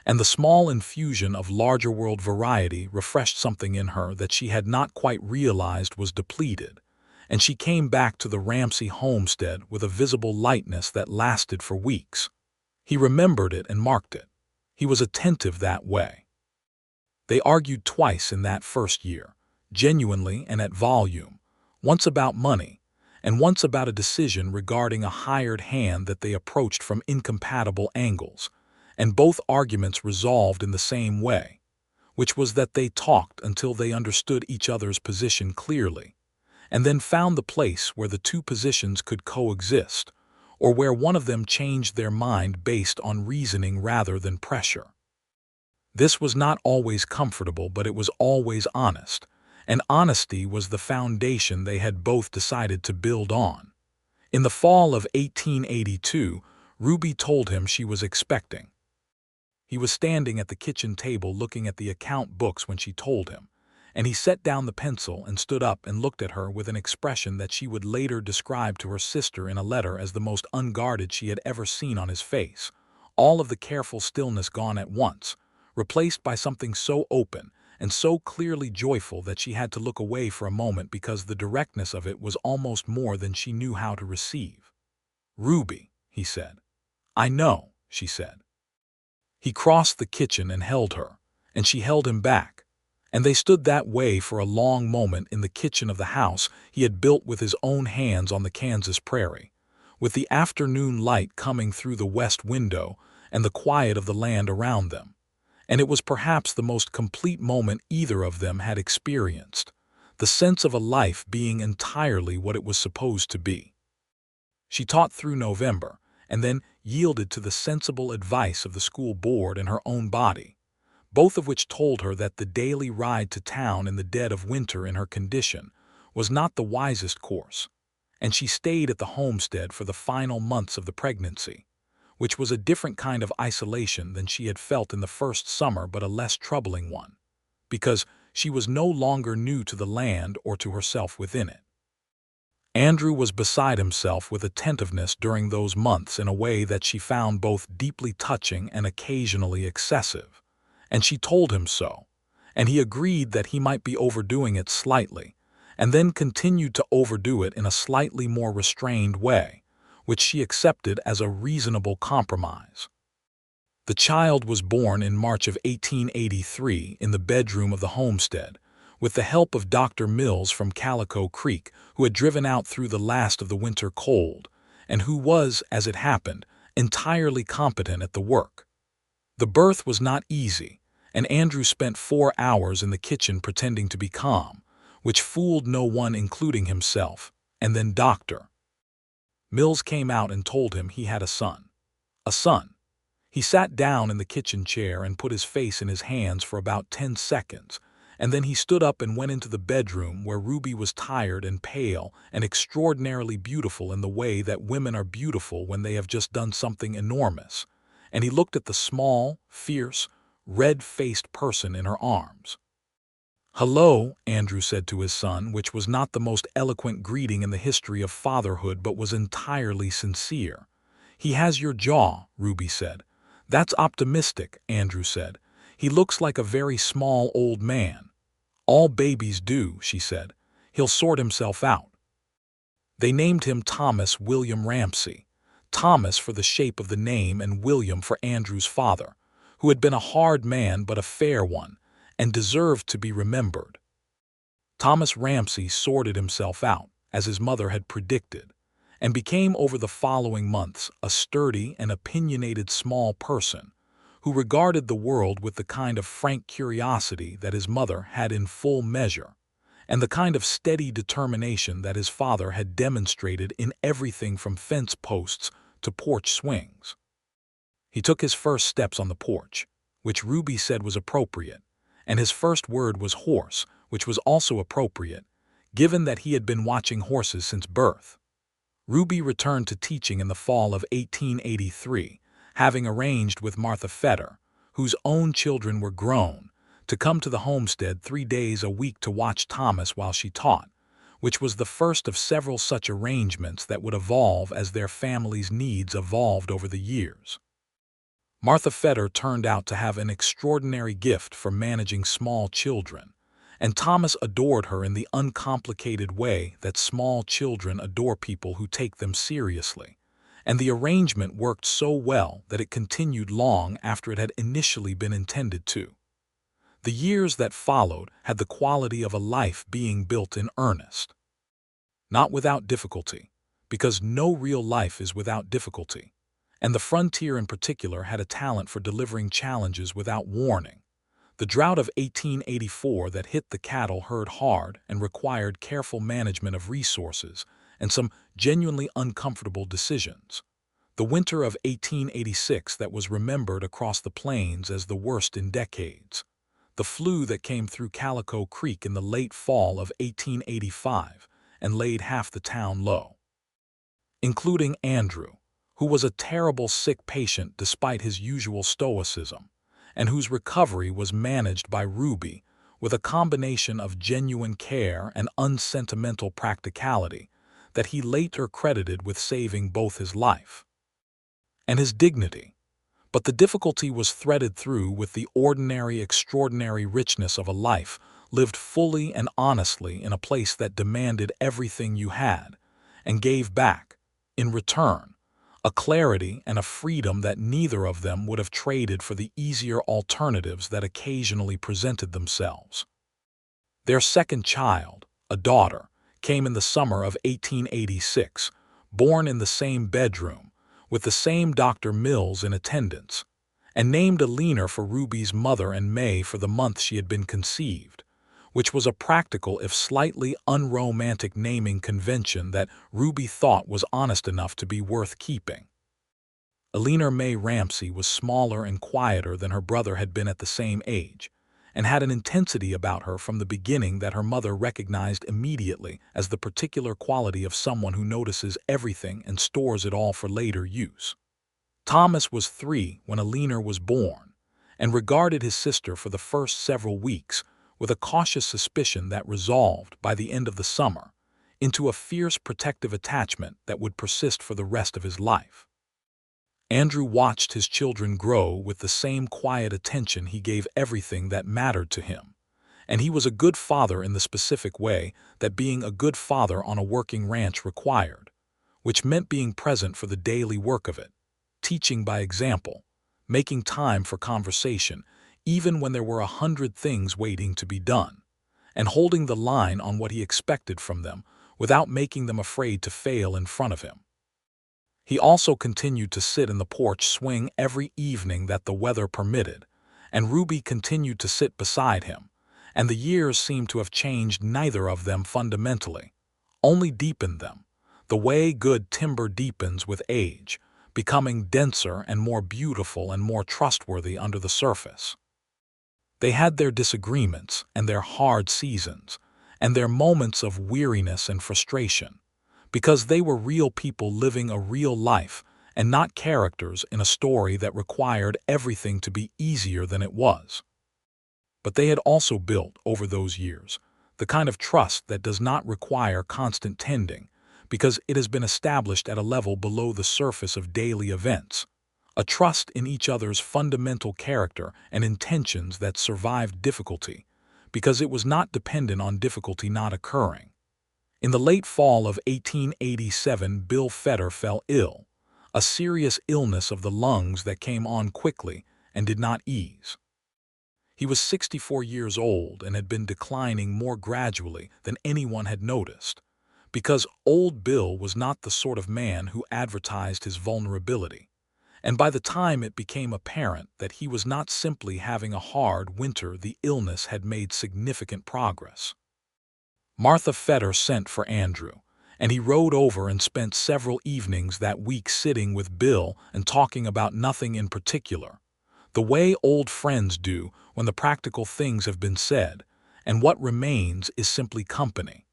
and the small infusion of larger world variety refreshed something in her that she had not quite realized was depleted, and she came back to the Ramsey homestead with a visible lightness that lasted for weeks. He remembered it and marked it. He was attentive that way. They argued twice in that first year, genuinely and at volume, once about money, and once about a decision regarding a hired hand that they approached from incompatible angles, and both arguments resolved in the same way, which was that they talked until they understood each other's position clearly, and then found the place where the two positions could coexist, or where one of them changed their mind based on reasoning rather than pressure. This was not always comfortable, but it was always honest, and honesty was the foundation they had both decided to build on. In the fall of 1882, Ruby told him she was expecting. He was standing at the kitchen table looking at the account books when she told him, and he set down the pencil and stood up and looked at her with an expression that she would later describe to her sister in a letter as the most unguarded she had ever seen on his face, all of the careful stillness gone at once, replaced by something so open and so clearly joyful that she had to look away for a moment because the directness of it was almost more than she knew how to receive. "Ruby," he said. "I know," she said. He crossed the kitchen and held her, and she held him back, and they stood that way for a long moment in the kitchen of the house he had built with his own hands on the Kansas prairie, with the afternoon light coming through the west window and the quiet of the land around them, and it was perhaps the most complete moment either of them had experienced, the sense of a life being entirely what it was supposed to be. She taught through November, and then yielded to the sensible advice of the school board and her own body, both of which told her that the daily ride to town in the dead of winter in her condition was not the wisest course, and she stayed at the homestead for the final months of the pregnancy, which was a different kind of isolation than she had felt in the first summer, but a less troubling one, because she was no longer new to the land or to herself within it. Andrew was beside himself with attentiveness during those months in a way that she found both deeply touching and occasionally excessive, and she told him so, and he agreed that he might be overdoing it slightly, and then continued to overdo it in a slightly more restrained way, which she accepted as a reasonable compromise. The child was born in March of 1883 in the bedroom of the homestead, with the help of Dr. Mills from Calico Creek, who had driven out through the last of the winter cold, and who was, as it happened, entirely competent at the work. The birth was not easy, and Andrew spent 4 hours in the kitchen pretending to be calm, which fooled no one including himself, and then Dr. Mills came out and told him he had a son. A son. He sat down in the kitchen chair and put his face in his hands for about 10 seconds, and then he stood up and went into the bedroom where Ruby was tired and pale and extraordinarily beautiful in the way that women are beautiful when they have just done something enormous, and he looked at the small, fierce, red-faced person in her arms. "Hello," Andrew said to his son, which was not the most eloquent greeting in the history of fatherhood but was entirely sincere. "He has your jaw," Ruby said. "That's optimistic," Andrew said. "He looks like a very small old man." "All babies do," she said. "He'll sort himself out." They named him Thomas William Ramsey, Thomas for the shape of the name and William for Andrew's father, who had been a hard man but a fair one, and deserved to be remembered. Thomas Ramsey sorted himself out, as his mother had predicted, and became over the following months a sturdy and opinionated small person, who regarded the world with the kind of frank curiosity that his mother had in full measure, and the kind of steady determination that his father had demonstrated in everything from fence posts to porch swings. He took his first steps on the porch, which Ruby said was appropriate, and his first word was horse, which was also appropriate, given that he had been watching horses since birth. Ruby returned to teaching in the fall of 1883, having arranged with Martha Fetter, whose own children were grown, to come to the homestead 3 days a week to watch Thomas while she taught, which was the first of several such arrangements that would evolve as their family's needs evolved over the years. Martha Fetter turned out to have an extraordinary gift for managing small children, and Thomas adored her in the uncomplicated way that small children adore people who take them seriously, and the arrangement worked so well that it continued long after it had initially been intended to. The years that followed had the quality of a life being built in earnest. Not without difficulty, because no real life is without difficulty, and the frontier in particular had a talent for delivering challenges without warning. The drought of 1884 that hit the cattle herd hard and required careful management of resources and some genuinely uncomfortable decisions. The winter of 1886 that was remembered across the plains as the worst in decades. The flu that came through Calico Creek in the late fall of 1885 and laid half the town low, including Andrew, who was a terrible sick patient despite his usual stoicism, and whose recovery was managed by Ruby with a combination of genuine care and unsentimental practicality that he later credited with saving both his life and his dignity. But the difficulty was threaded through with the ordinary, extraordinary richness of a life lived fully and honestly in a place that demanded everything you had and gave back, in return, a clarity and a freedom that neither of them would have traded for the easier alternatives that occasionally presented themselves. Their second child, a daughter, came in the summer of 1886, born in the same bedroom, with the same Dr. Mills in attendance, and named Alina for Ruby's mother and May for the month she had been conceived, which was a practical if slightly unromantic naming convention that Ruby thought was honest enough to be worth keeping. Alina May Ramsey was smaller and quieter than her brother had been at the same age, and had an intensity about her from the beginning that her mother recognized immediately as the particular quality of someone who notices everything and stores it all for later use. Thomas was 3 when Alina was born, and regarded his sister for the first several weeks with a cautious suspicion that resolved, by the end of the summer, into a fierce protective attachment that would persist for the rest of his life. Andrew watched his children grow with the same quiet attention he gave everything that mattered to him, and he was a good father in the specific way that being a good father on a working ranch required, which meant being present for the daily work of it, teaching by example, making time for conversation, even when there were 100 things waiting to be done, and holding the line on what he expected from them without making them afraid to fail in front of him. He also continued to sit in the porch swing every evening that the weather permitted, and Ruby continued to sit beside him, and the years seemed to have changed neither of them fundamentally, only deepened them, the way good timber deepens with age, becoming denser and more beautiful and more trustworthy under the surface. They had their disagreements and their hard seasons, and their moments of weariness and frustration, because they were real people living a real life and not characters in a story that required everything to be easier than it was. But they had also built, over those years, the kind of trust that does not require constant tending, because it has been established at a level below the surface of daily events, a trust in each other's fundamental character and intentions that survived difficulty, because it was not dependent on difficulty not occurring. In the late fall of 1887, Bill Fetter fell ill, a serious illness of the lungs that came on quickly and did not ease. He was 64 years old and had been declining more gradually than anyone had noticed, because Old Bill was not the sort of man who advertised his vulnerability, and by the time it became apparent that he was not simply having a hard winter, the illness had made significant progress. Martha Fetter sent for Andrew, and he rode over and spent several evenings that week sitting with Bill and talking about nothing in particular, the way old friends do when the practical things have been said, and what remains is simply company.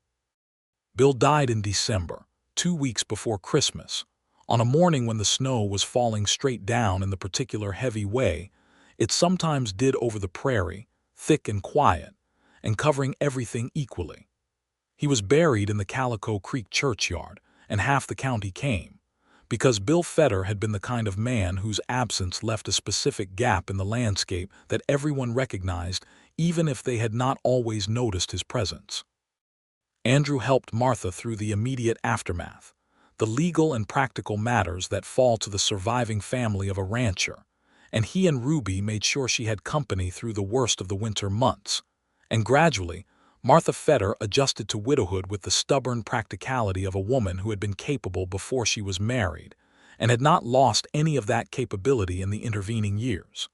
Bill died in December, 2 weeks before Christmas, on a morning when the snow was falling straight down in the particular heavy way it sometimes did over the prairie, thick and quiet, and covering everything equally. He was buried in the Calico Creek churchyard, and half the county came, because Bill Fetter had been the kind of man whose absence left a specific gap in the landscape that everyone recognized, even if they had not always noticed his presence. Andrew helped Martha through the immediate aftermath, the legal and practical matters that fall to the surviving family of a rancher, and he and Ruby made sure she had company through the worst of the winter months, and gradually, Martha Fetter adjusted to widowhood with the stubborn practicality of a woman who had been capable before she was married, and had not lost any of that capability in the intervening years.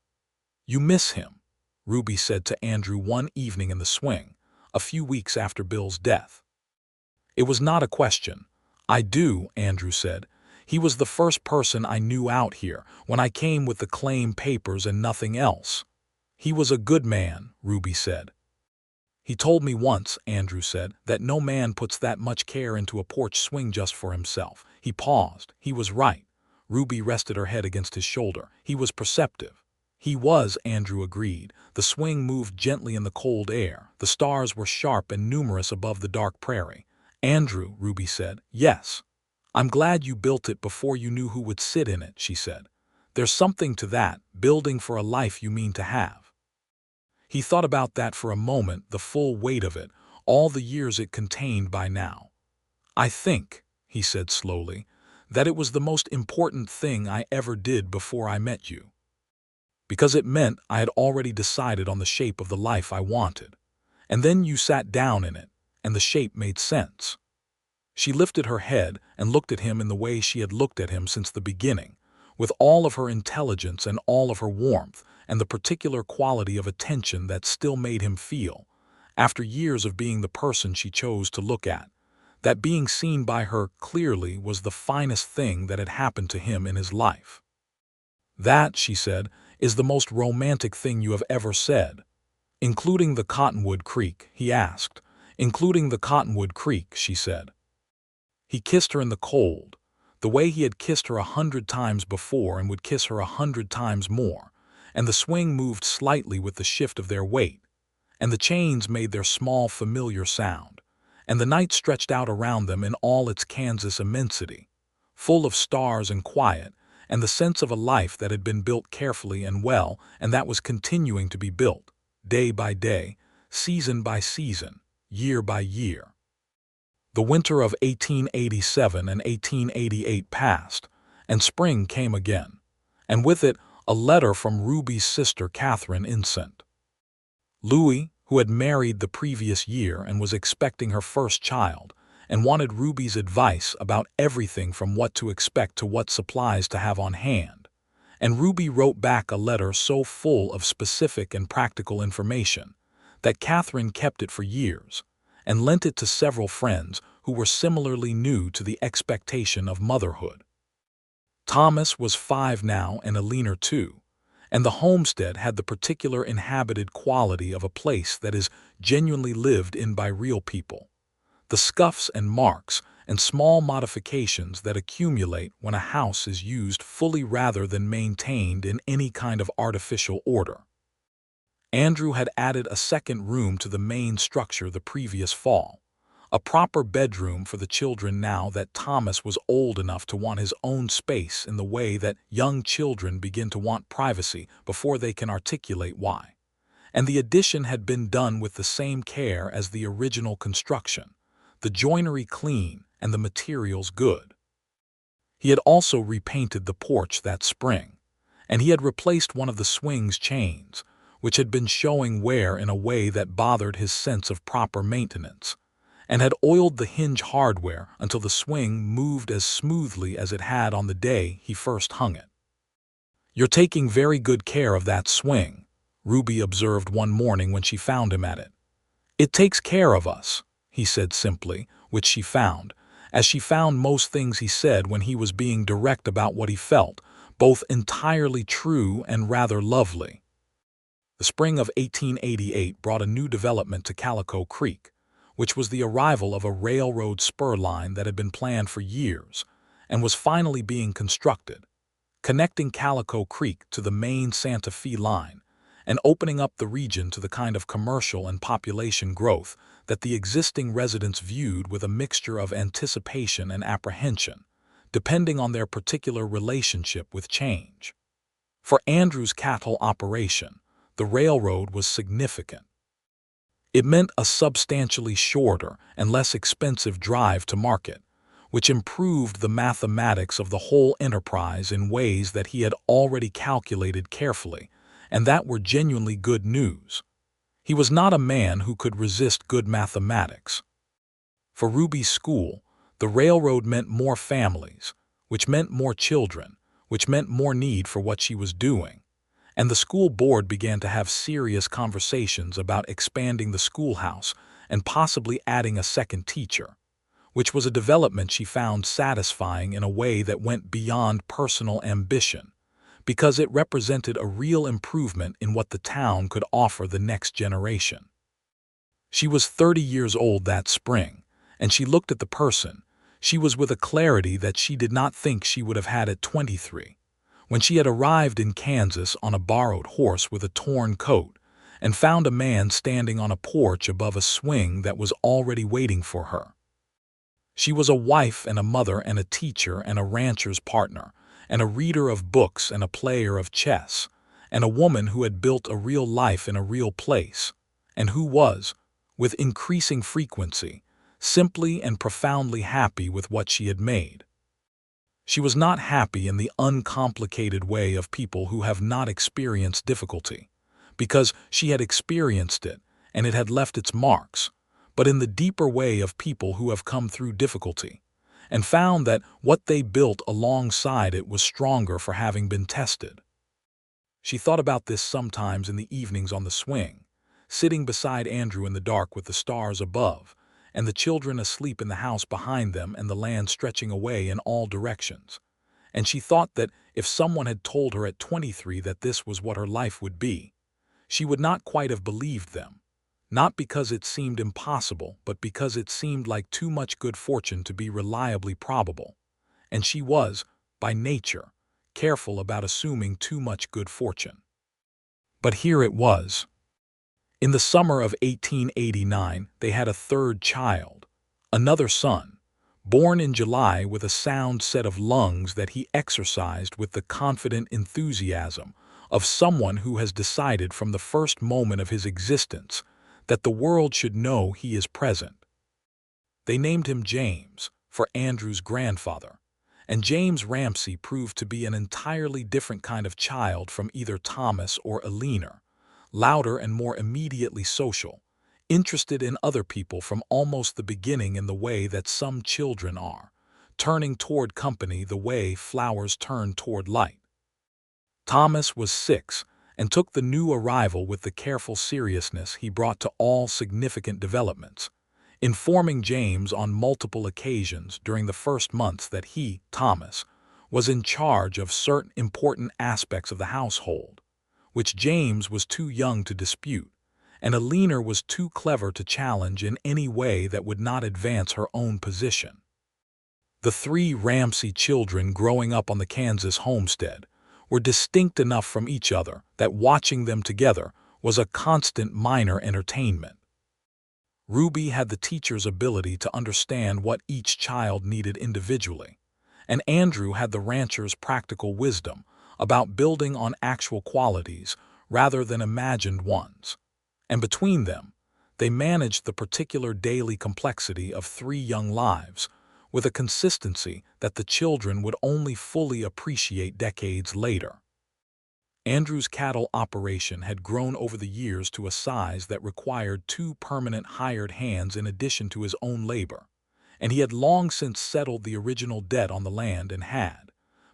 "You miss him," Ruby said to Andrew one evening in the swing, a few weeks after Bill's death. It was not a question. "I do," Andrew said. "He was the first person I knew out here when I came with the claim papers and nothing else." "He was a good man," Ruby said. "He told me once," Andrew said, "that no man puts that much care into a porch swing just for himself." He paused. He was right. Ruby rested her head against his shoulder. He was perceptive. He was, Andrew agreed. The swing moved gently in the cold air. The stars were sharp and numerous above the dark prairie. "Andrew," Ruby said. "Yes. I'm glad you built it before you knew who would sit in it," she said. "There's something to that, building for a life you mean to have." He thought about that for a moment, the full weight of it, all the years it contained by now. "I think," he said slowly, "that it was the most important thing I ever did before I met you. Because it meant I had already decided on the shape of the life I wanted. And then you sat down in it, and the shape made sense." She lifted her head and looked at him in the way she had looked at him since the beginning, with all of her intelligence and all of her warmth, and the particular quality of attention that still made him feel, after years of being the person she chose to look at, that being seen by her clearly was the finest thing that had happened to him in his life. "That," she said, "is the most romantic thing you have ever said." "Including the Cottonwood Creek?" he asked. "Including the Cottonwood Creek," she said. He kissed her in the cold, the way he had kissed her 100 times before and would kiss her 100 times more, and the swing moved slightly with the shift of their weight, and the chains made their small familiar sound, and the night stretched out around them in all its Kansas immensity, full of stars and quiet, and the sense of a life that had been built carefully and well, and that was continuing to be built, day by day, season by season, year by year. The winter of 1887 and 1888 passed, and spring came again, and with it a letter from Ruby's sister Catherine Insent. Louis, who had married the previous year and was expecting her first child, and wanted Ruby's advice about everything from what to expect to what supplies to have on hand, and Ruby wrote back a letter so full of specific and practical information that Catherine kept it for years, and lent it to several friends who were similarly new to the expectation of motherhood. Thomas was 5 now and Alina 2, and the homestead had the particular inhabited quality of a place that is genuinely lived in by real people. The scuffs and marks and small modifications that accumulate when a house is used fully rather than maintained in any kind of artificial order. Andrew had added a second room to the main structure the previous fall, a proper bedroom for the children now that Thomas was old enough to want his own space in the way that young children begin to want privacy before they can articulate why. And the addition had been done with the same care as the original construction, the joinery clean and the materials good. He had also repainted the porch that spring, and he had replaced one of the swing's chains, which had been showing wear in a way that bothered his sense of proper maintenance, and had oiled the hinge hardware until the swing moved as smoothly as it had on the day he first hung it. "You're taking very good care of that swing," Ruby observed one morning when she found him at it. "It takes care of us," he said simply, which she found, as she found most things he said when he was being direct about what he felt, both entirely true and rather lovely. The spring of 1888 brought a new development to Calico Creek, which was the arrival of a railroad spur line that had been planned for years and was finally being constructed, connecting Calico Creek to the main Santa Fe line and opening up the region to the kind of commercial and population growth that the existing residents viewed with a mixture of anticipation and apprehension, depending on their particular relationship with change. For Andrew's cattle operation, the railroad was significant. It meant a substantially shorter and less expensive drive to market, which improved the mathematics of the whole enterprise in ways that he had already calculated carefully, and that were genuinely good news. He was not a man who could resist good mathematics. For Ruby's school, the railroad meant more families, which meant more children, which meant more need for what she was doing, and the school board began to have serious conversations about expanding the schoolhouse and possibly adding a second teacher, which was a development she found satisfying in a way that went beyond personal ambition, because it represented a real improvement in what the town could offer the next generation. She was 30 years old that spring, and she looked at the person she was with a clarity that she did not think she would have had at 23, when she had arrived in Kansas on a borrowed horse with a torn coat and found a man standing on a porch above a swing that was already waiting for her. She was a wife and a mother and a teacher and a rancher's partner, and a reader of books and a player of chess, and a woman who had built a real life in a real place, and who was, with increasing frequency, simply and profoundly happy with what she had made. She was not happy in the uncomplicated way of people who have not experienced difficulty, because she had experienced it and it had left its marks, but in the deeper way of people who have come through difficulty, and found that what they built alongside it was stronger for having been tested. She thought about this sometimes in the evenings on the swing, sitting beside Andrew in the dark with the stars above, and the children asleep in the house behind them and the land stretching away in all directions. And she thought that if someone had told her at 23 that this was what her life would be, she would not quite have believed them. Not because it seemed impossible, but because it seemed like too much good fortune to be reliably probable. And she was, by nature, careful about assuming too much good fortune. But here it was. In the summer of 1889, they had a third child, another son, born in July with a sound set of lungs that he exercised with the confident enthusiasm of someone who has decided from the first moment of his existence that the world should know he is present. They named him James, for Andrew's grandfather, and James Ramsey proved to be an entirely different kind of child from either Thomas or Eleanor, louder and more immediately social, interested in other people from almost the beginning in the way that some children are, turning toward company the way flowers turn toward light. Thomas was 6 and took the new arrival with the careful seriousness he brought to all significant developments, informing James on multiple occasions during the first months that he, Thomas, was in charge of certain important aspects of the household, which James was too young to dispute, and Eleanor was too clever to challenge in any way that would not advance her own position. The 3 Ramsey children growing up on the Kansas homestead were distinct enough from each other that watching them together was a constant minor entertainment. Ruby had the teacher's ability to understand what each child needed individually, and Andrew had the rancher's practical wisdom about building on actual qualities rather than imagined ones. And between them, they managed the particular daily complexity of 3 young lives with a consistency that the children would only fully appreciate decades later. Andrew's cattle operation had grown over the years to a size that required 2 permanent hired hands in addition to his own labor, and he had long since settled the original debt on the land and had,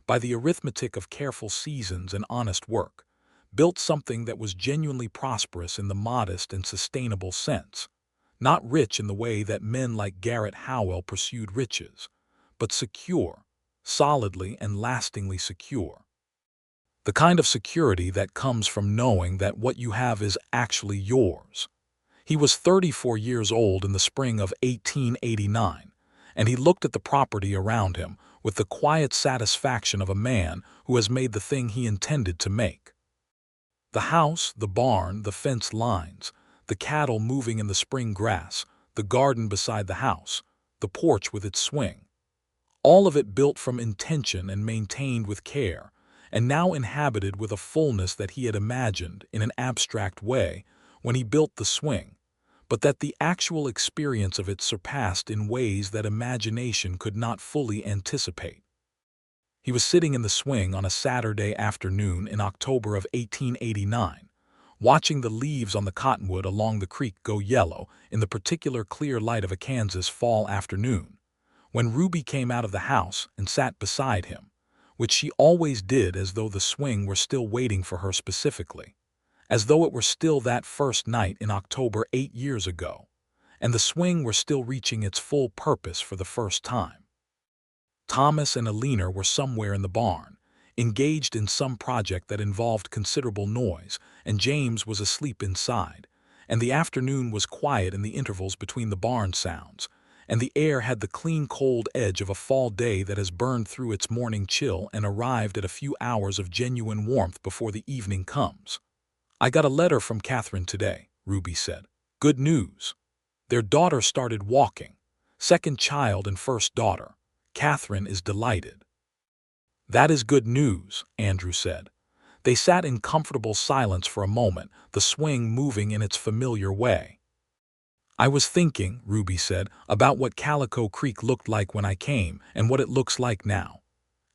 by the arithmetic of careful seasons and honest work, built something that was genuinely prosperous in the modest and sustainable sense, not rich in the way that men like Garrett Howell pursued riches, but secure, solidly and lastingly secure. The kind of security that comes from knowing that what you have is actually yours. He was 34 years old in the spring of 1889, and he looked at the property around him with the quiet satisfaction of a man who has made the thing he intended to make. The house, the barn, the fence lines, the cattle moving in the spring grass, the garden beside the house, the porch with its swing. All of it built from intention and maintained with care, and now inhabited with a fullness that he had imagined in an abstract way when he built the swing, but that the actual experience of it surpassed in ways that imagination could not fully anticipate. He was sitting in the swing on a Saturday afternoon in October of 1889, watching the leaves on the cottonwood along the creek go yellow in the particular clear light of a Kansas fall afternoon, when Ruby came out of the house and sat beside him, which she always did as though the swing were still waiting for her specifically, as though it were still that first night in October 8 years ago, and the swing were still reaching its full purpose for the first time. Thomas and Eleanor were somewhere in the barn, engaged in some project that involved considerable noise, and James was asleep inside, and the afternoon was quiet in the intervals between the barn sounds, and the air had the clean cold edge of a fall day that has burned through its morning chill and arrived at a few hours of genuine warmth before the evening comes. "I got a letter from Catherine today," Ruby said. "Good news. Their daughter started walking. Second child and first daughter. Catherine is delighted." "That is good news," Andrew said. They sat in comfortable silence for a moment, the swing moving in its familiar way. "I was thinking," Ruby said, "about what Calico Creek looked like when I came and what it looks like now.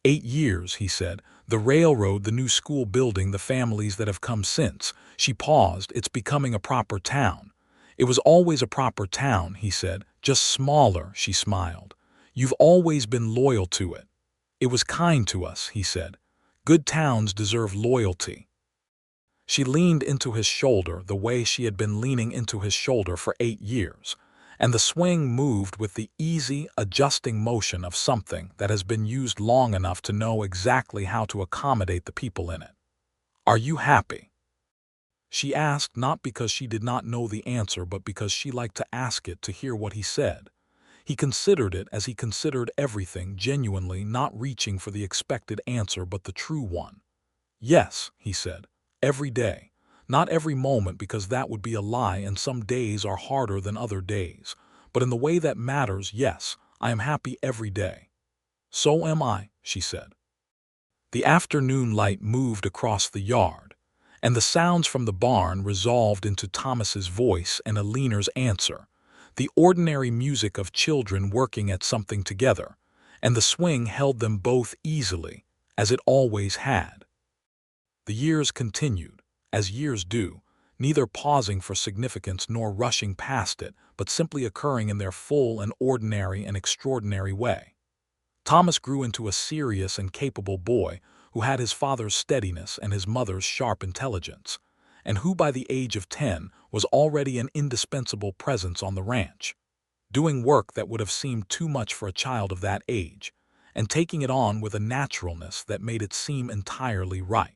8 years," he said, "the railroad, the new school building, the families that have come since." She paused. "It's becoming a proper town." "It was always a proper town," he said, "just smaller," she smiled. You've always been loyal to it. It was kind to us, he said. Good towns deserve loyalty. She leaned into his shoulder the way she had been leaning into his shoulder for 8 years, and the swing moved with the easy, adjusting motion of something that has been used long enough to know exactly how to accommodate the people in it. Are you happy? She asked not because she did not know the answer, but because she liked to ask it to hear what he said. He considered it as he considered everything, genuinely not reaching for the expected answer but the true one. Yes, he said, every day. Not every moment, because that would be a lie, and some days are harder than other days. But in the way that matters, yes, I am happy every day. So am I, she said. The afternoon light moved across the yard, and the sounds from the barn resolved into Thomas's voice and Aliner's answer, the ordinary music of children working at something together, and the swing held them both easily, as it always had. The years continued, as years do, neither pausing for significance nor rushing past it, but simply occurring in their full and ordinary and extraordinary way. Thomas grew into a serious and capable boy who had his father's steadiness and his mother's sharp intelligence, and who by the age of 10 was already an indispensable presence on the ranch, doing work that would have seemed too much for a child of that age, and taking it on with a naturalness that made it seem entirely right.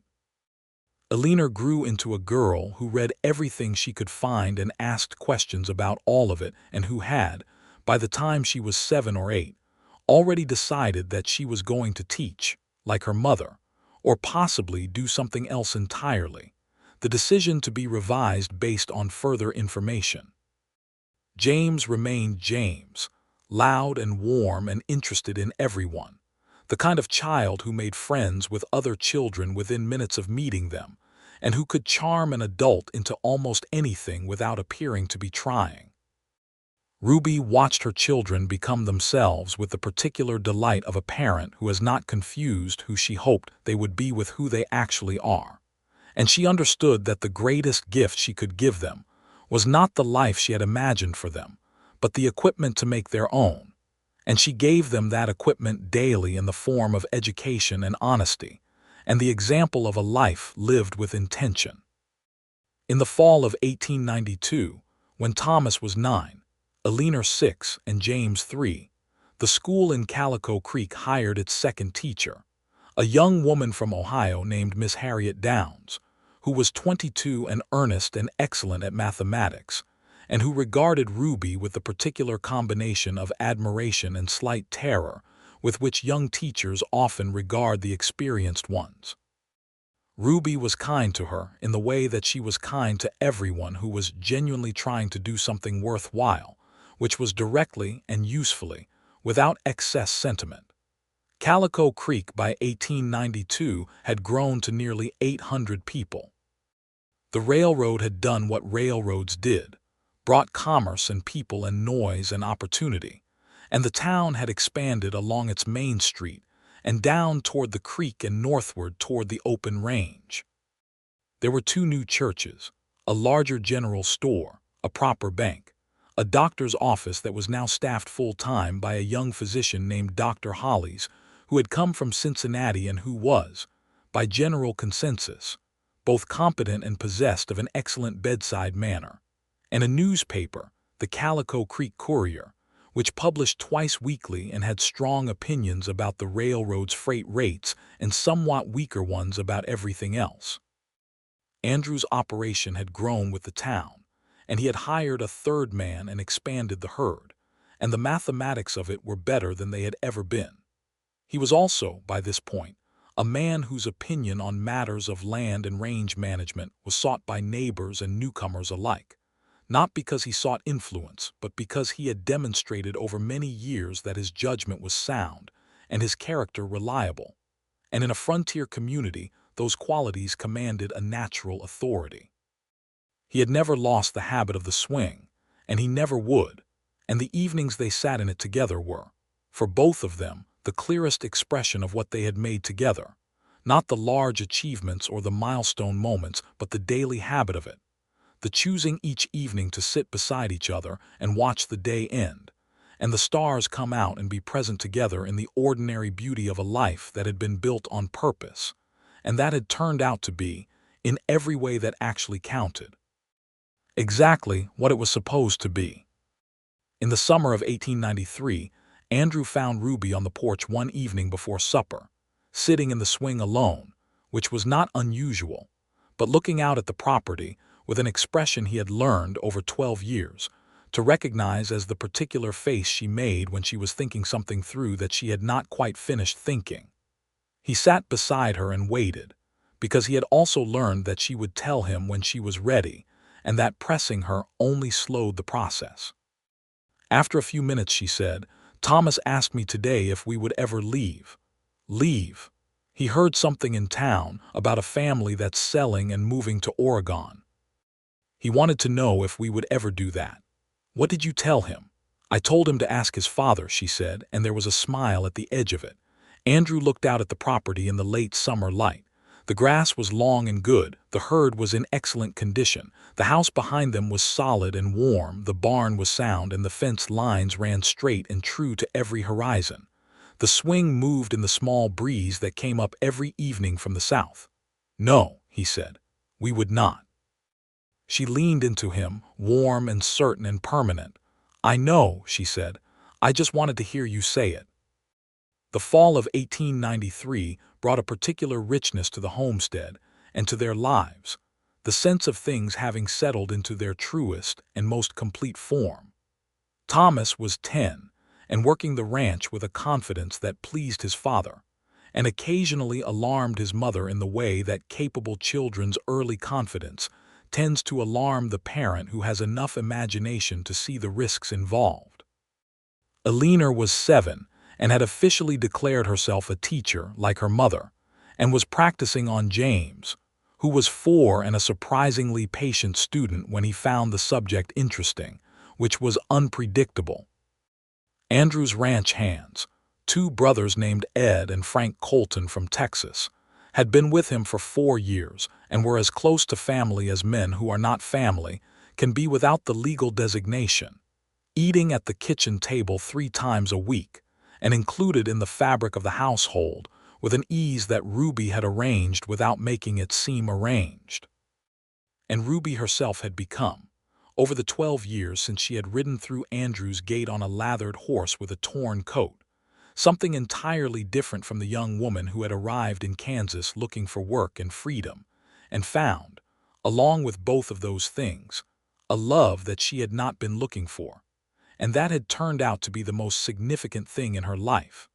Aliner grew into a girl who read everything she could find and asked questions about all of it, and who had, by the time she was 7 or 8, already decided that she was going to teach, like her mother, or possibly do something else entirely, the decision to be revised based on further information. James remained James, loud and warm and interested in everyone, the kind of child who made friends with other children within minutes of meeting them, and who could charm an adult into almost anything without appearing to be trying. Ruby watched her children become themselves with the particular delight of a parent who has not confused who she hoped they would be with who they actually are, and she understood that the greatest gift she could give them was not the life she had imagined for them, but the equipment to make their own, and she gave them that equipment daily in the form of education and honesty, and the example of a life lived with intention. In the fall of 1892, when Thomas was 9, Aliner 6, and James 3, the school in Calico Creek hired its second teacher, a young woman from Ohio named Miss Harriet Downs, who was 22 and earnest and excellent at mathematics, and who regarded Ruby with the particular combination of admiration and slight terror with which young teachers often regard the experienced ones. Ruby was kind to her in the way that she was kind to everyone who was genuinely trying to do something worthwhile, which was directly and usefully, without excess sentiment. Calico Creek by 1892 had grown to nearly 800 people. The railroad had done what railroads did, brought commerce and people and noise and opportunity, and the town had expanded along its main street and down toward the creek and northward toward the open range. There were 2 new churches, a larger general store, a proper bank, a doctor's office that was now staffed full-time by a young physician named Dr. Hollies, who had come from Cincinnati and who was, by general consensus, both competent and possessed of an excellent bedside manner, and a newspaper, the Calico Creek Courier, which published twice weekly and had strong opinions about the railroad's freight rates and somewhat weaker ones about everything else. Andrew's operation had grown with the town, and he had hired a 3rd man and expanded the herd, and the mathematics of it were better than they had ever been. He was also, by this point, a man whose opinion on matters of land and range management was sought by neighbors and newcomers alike, not because he sought influence, but because he had demonstrated over many years that his judgment was sound and his character reliable, and in a frontier community those qualities commanded a natural authority. He had never lost the habit of the swing, and he never would, and the evenings they sat in it together were, for both of them, the clearest expression of what they had made together, not the large achievements or the milestone moments, but the daily habit of it, the choosing each evening to sit beside each other and watch the day end, and the stars come out and be present together in the ordinary beauty of a life that had been built on purpose, and that had turned out to be, in every way that actually counted, exactly what it was supposed to be. In the summer of 1893, Andrew found Ruby on the porch one evening before supper, sitting in the swing alone, which was not unusual, but looking out at the property with an expression he had learned over 12 years to recognize as the particular face she made when she was thinking something through that she had not quite finished thinking. He sat beside her and waited, because he had also learned that she would tell him when she was ready, and that pressing her only slowed the process. After a few minutes, she said, "Thomas asked me today if we would ever leave." Leave? He heard something in town about a family that's selling and moving to Oregon. He wanted to know if we would ever do that. What did you tell him? I told him to ask his father, she said, and there was a smile at the edge of it. Andrew looked out at the property in the late summer light. The grass was long and good, the herd was in excellent condition, the house behind them was solid and warm, the barn was sound, and the fence lines ran straight and true to every horizon. The swing moved in the small breeze that came up every evening from the south. No, he said, we would not. She leaned into him, warm and certain and permanent. I know, she said. I just wanted to hear you say it. The fall of 1893 brought a particular richness to the homestead and to their lives, the sense of things having settled into their truest and most complete form. Thomas was 10 and working the ranch with a confidence that pleased his father, and occasionally alarmed his mother in the way that capable children's early confidence tends to alarm the parent who has enough imagination to see the risks involved. Eleanor was 7 and had officially declared herself a teacher like her mother, and was practicing on James, who was 4 and a surprisingly patient student when he found the subject interesting, which was unpredictable. Andrew's ranch hands, 2 brothers named Ed and Frank Colton from Texas, had been with him for 4 years and were as close to family as men who are not family can be without the legal designation, eating at the kitchen table 3 times a week, and included in the fabric of the household with an ease that Ruby had arranged without making it seem arranged. And Ruby herself had become, over the 12 years since she had ridden through Andrew's gate on a lathered horse with a torn coat, something entirely different from the young woman who had arrived in Kansas looking for work and freedom, and found, along with both of those things, a love that she had not been looking for, and that had turned out to be the most significant thing in her life,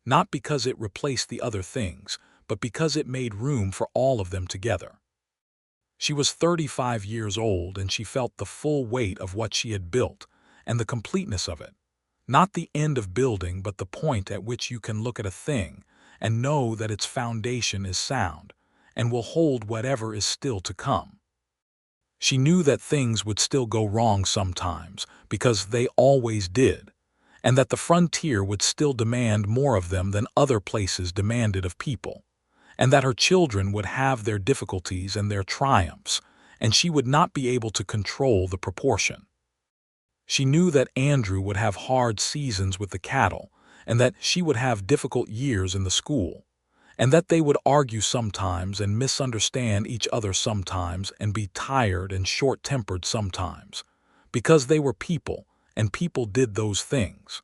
not because it replaced the other things, but because it made room for all of them together. She was 35 years old, and she felt the full weight of what she had built and the completeness of it. Not the end of building, but the point at which you can look at a thing and know that its foundation is sound and will hold whatever is still to come. She knew that things would still go wrong sometimes, because they always did, and that the frontier would still demand more of them than other places demanded of people, and that her children would have their difficulties and their triumphs, and she would not be able to control the proportion. She knew that Andrew would have hard seasons with the cattle, and that she would have difficult years in the school, and that they would argue sometimes and misunderstand each other sometimes and be tired and short-tempered sometimes, because they were people, and people did those things.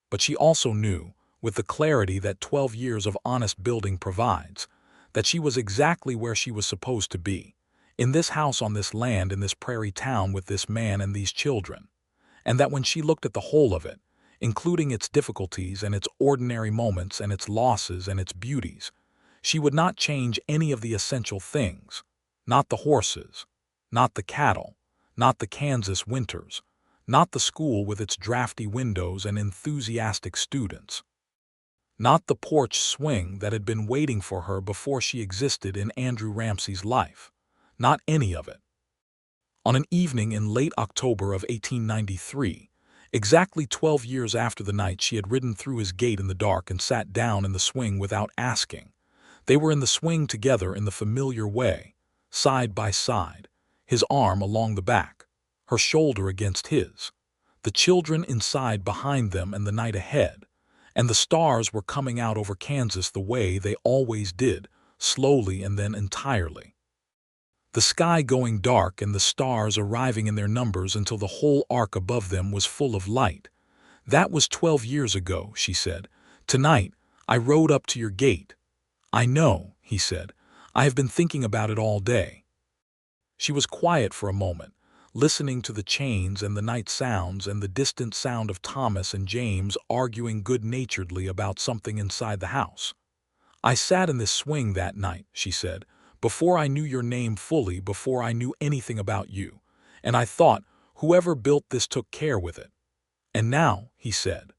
But she also knew, with the clarity that 12 years of honest building provides, that she was exactly where she was supposed to be, in this house on this land in this prairie town with this man and these children, and that when she looked at the whole of it, including its difficulties and its ordinary moments and its losses and its beauties, she would not change any of the essential things, not the horses, not the cattle, not the Kansas winters, not the school with its drafty windows and enthusiastic students, not the porch swing that had been waiting for her before she existed in Andrew Ramsey's life, not any of it. On an evening in late October of 1893, exactly 12 years after the night she had ridden through his gate in the dark and sat down in the swing without asking, they were in the swing together in the familiar way, side by side, his arm along the back, her shoulder against his, the children inside behind them and the night ahead, and the stars were coming out over Kansas the way they always did, slowly and then entirely. The sky going dark and the stars arriving in their numbers until the whole arc above them was full of light. "That was 12 years ago," she said. "Tonight, I rode up to your gate." "I know," he said. "I have been thinking about it all day." She was quiet for a moment, listening to the chains and the night sounds and the distant sound of Thomas and James arguing good-naturedly about something inside the house. "I sat in this swing that night," she said, "before I knew your name fully, before I knew anything about you, and I thought, whoever built this took care with it. And now," he said,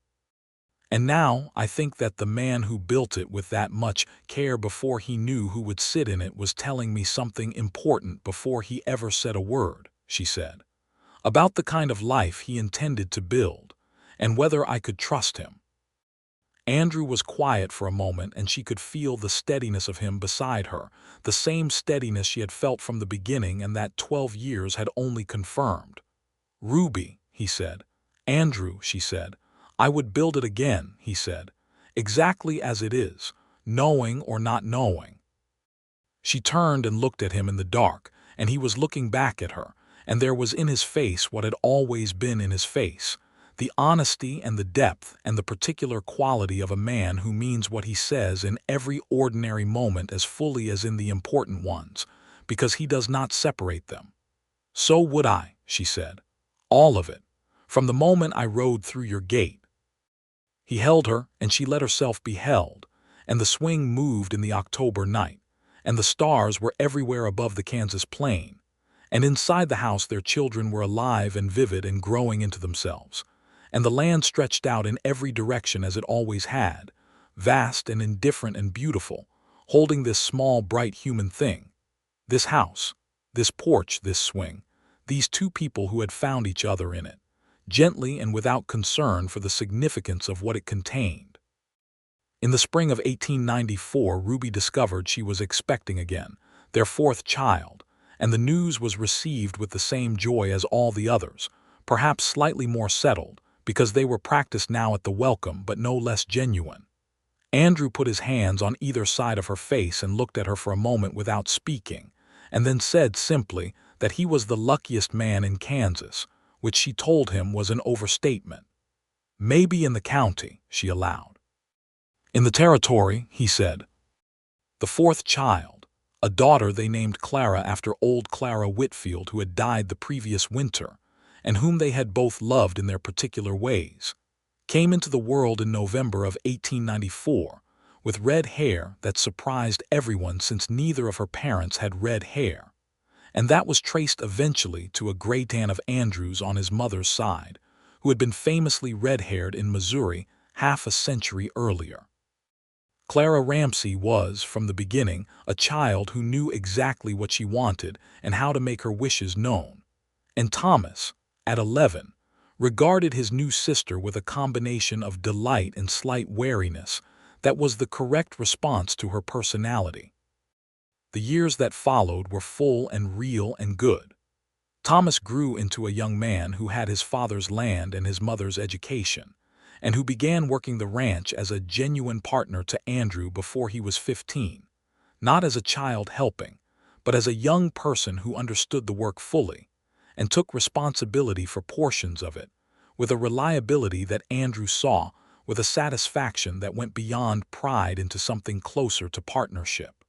"and now I think that the man who built it with that much care before he knew who would sit in it was telling me something important before he ever said a word," she said, "about the kind of life he intended to build, and whether I could trust him." Andrew was quiet for a moment, and she could feel the steadiness of him beside her, the same steadiness she had felt from the beginning and that 12 years had only confirmed. "Ruby," he said. "Andrew," she said. "I would build it again," he said, "exactly as it is, knowing or not knowing." She turned and looked at him in the dark, and he was looking back at her, and there was in his face what had always been in his face, the honesty and the depth and the particular quality of a man who means what he says in every ordinary moment as fully as in the important ones, because he does not separate them. "So would I," she said. "All of it. From the moment I rode through your gate." He held her, and she let herself be held, and the swing moved in the October night, and the stars were everywhere above the Kansas plain, and inside the house their children were alive and vivid and growing into themselves, and the land stretched out in every direction as it always had, vast and indifferent and beautiful, holding this small, bright human thing, this house, this porch, this swing, these two people who had found each other in it, gently and without concern for the significance of what it contained. In the spring of 1894, Ruby discovered she was expecting again, their fourth child, and the news was received with the same joy as all the others, perhaps slightly more settled, because they were practiced now at the welcome but no less genuine. Andrew put his hands on either side of her face and looked at her for a moment without speaking, and then said simply that he was the luckiest man in Kansas, which she told him was an overstatement. "Maybe in the county," she allowed. "In the territory," he said. The fourth child, a daughter they named Clara after old Clara Whitfield, who had died the previous winter, and whom they had both loved in their particular ways, came into the world in November of 1894, with red hair that surprised everyone since neither of her parents had red hair, and that was traced eventually to a great-aunt of Andrew's on his mother's side, who had been famously red-haired in Missouri half a century earlier. Clara Ramsey was, from the beginning, a child who knew exactly what she wanted and how to make her wishes known, and Thomas, at 11, regarded his new sister with a combination of delight and slight wariness that was the correct response to her personality. The years that followed were full and real and good. Thomas grew into a young man who had his father's land and his mother's education, and who began working the ranch as a genuine partner to Andrew before he was 15, not as a child helping, but as a young person who understood the work fully and took responsibility for portions of it, with a reliability that Andrew saw, with a satisfaction that went beyond pride into something closer to partnership.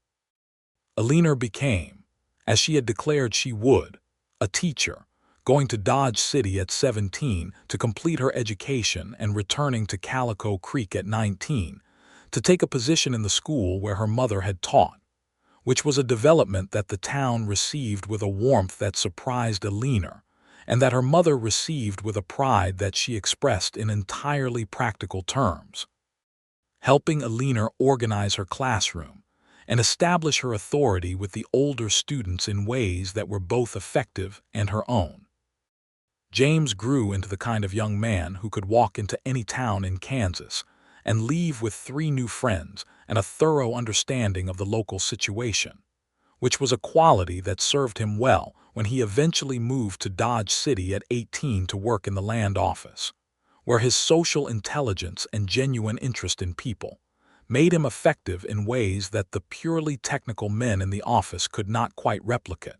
Alina became, as she had declared she would, a teacher, going to Dodge City at 17 to complete her education and returning to Calico Creek at 19 to take a position in the school where her mother had taught, which was a development that the town received with a warmth that surprised Alina, and that her mother received with a pride that she expressed in entirely practical terms. Helping Alina organize her classroom and establish her authority with the older students in ways that were both effective and her own. James grew into the kind of young man who could walk into any town in Kansas and leave with 3 new friends and a thorough understanding of the local situation, which was a quality that served him well when he eventually moved to Dodge City at 18 to work in the land office, where his social intelligence and genuine interest in people made him effective in ways that the purely technical men in the office could not quite replicate.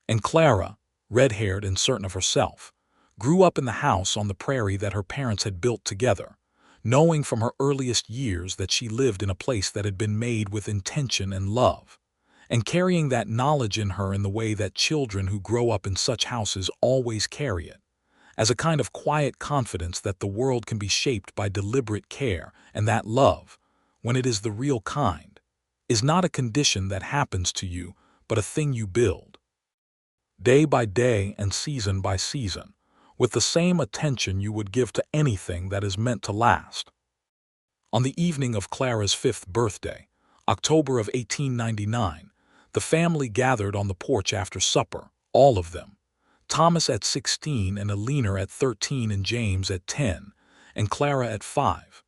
And Clara, red-haired and certain of herself, grew up in the house on the prairie that her parents had built together, knowing from her earliest years that she lived in a place that had been made with intention and love, and carrying that knowledge in her in the way that children who grow up in such houses always carry it, as a kind of quiet confidence that the world can be shaped by deliberate care, and that love, when it is the real kind, is not a condition that happens to you, but a thing you build. Day by day and season by season, with the same attention you would give to anything that is meant to last. On the evening of Clara's 5th birthday, October of 1899, the family gathered on the porch after supper, all of them. Thomas at 16 and Alina at 13 and James at 10 and Clara at 5,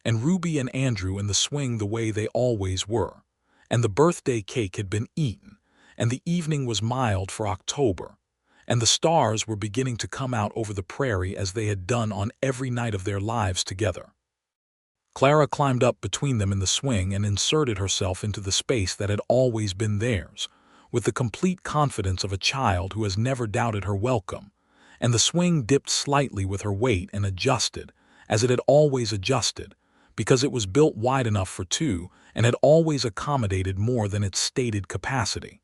and Ruby and Andrew in the swing the way they always were, and the birthday cake had been eaten, and the evening was mild for October, and the stars were beginning to come out over the prairie as they had done on every night of their lives together. Clara climbed up between them in the swing and inserted herself into the space that had always been theirs, with the complete confidence of a child who has never doubted her welcome, and the swing dipped slightly with her weight and adjusted, as it had always adjusted, because it was built wide enough for two and had always accommodated more than its stated capacity.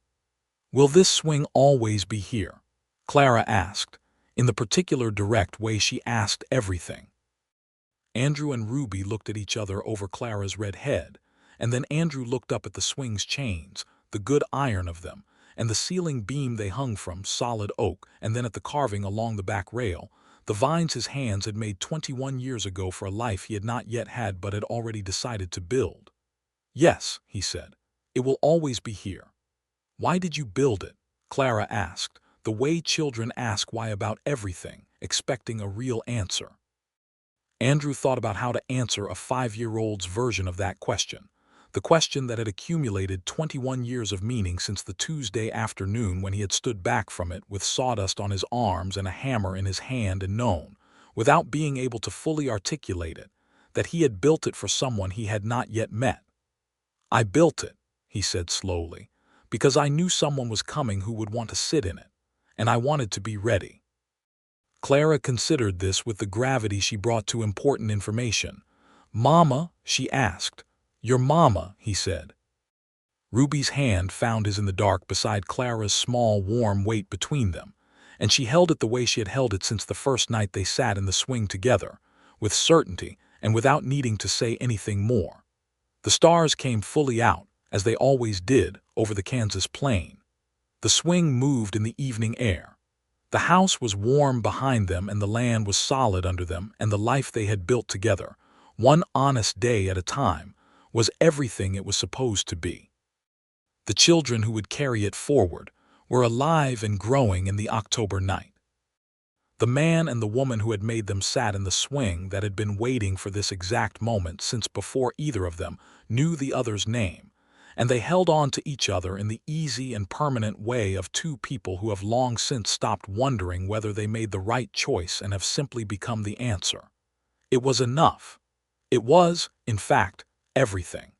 "Will this swing always be here?" Clara asked, in the particular direct way she asked everything. Andrew and Ruby looked at each other over Clara's red head, and then Andrew looked up at the swing's chains, the good iron of them, and the ceiling beam they hung from, solid oak, and then at the carving along the back rail, the vines his hands had made 21 years ago for a life he had not yet had but had already decided to build. "Yes," he said, "it will always be here." "Why did you build it?" Clara asked, the way children ask why about everything, expecting a real answer. Andrew thought about how to answer a 5-year-old's version of that question, the question that had accumulated 21 years of meaning since the Tuesday afternoon when he had stood back from it with sawdust on his arms and a hammer in his hand and known, without being able to fully articulate it, that he had built it for someone he had not yet met. "I built it," he said slowly, "because I knew someone was coming who would want to sit in it, and I wanted to be ready." Clara considered this with the gravity she brought to important information. "Mama?" she asked. "Your mama," he said. Ruby's hand found his in the dark beside Clara's small, warm weight between them, and she held it the way she had held it since the first night they sat in the swing together, with certainty and without needing to say anything more. The stars came fully out, as they always did, over the Kansas plain. The swing moved in the evening air. The house was warm behind them and the land was solid under them, and the life they had built together, one honest day at a time, was everything it was supposed to be. The children who would carry it forward were alive and growing in the October night. The man and the woman who had made them sat in the swing that had been waiting for this exact moment since before either of them knew the other's name, and they held on to each other in the easy and permanent way of two people who have long since stopped wondering whether they made the right choice and have simply become the answer. It was enough. It was, in fact, everything.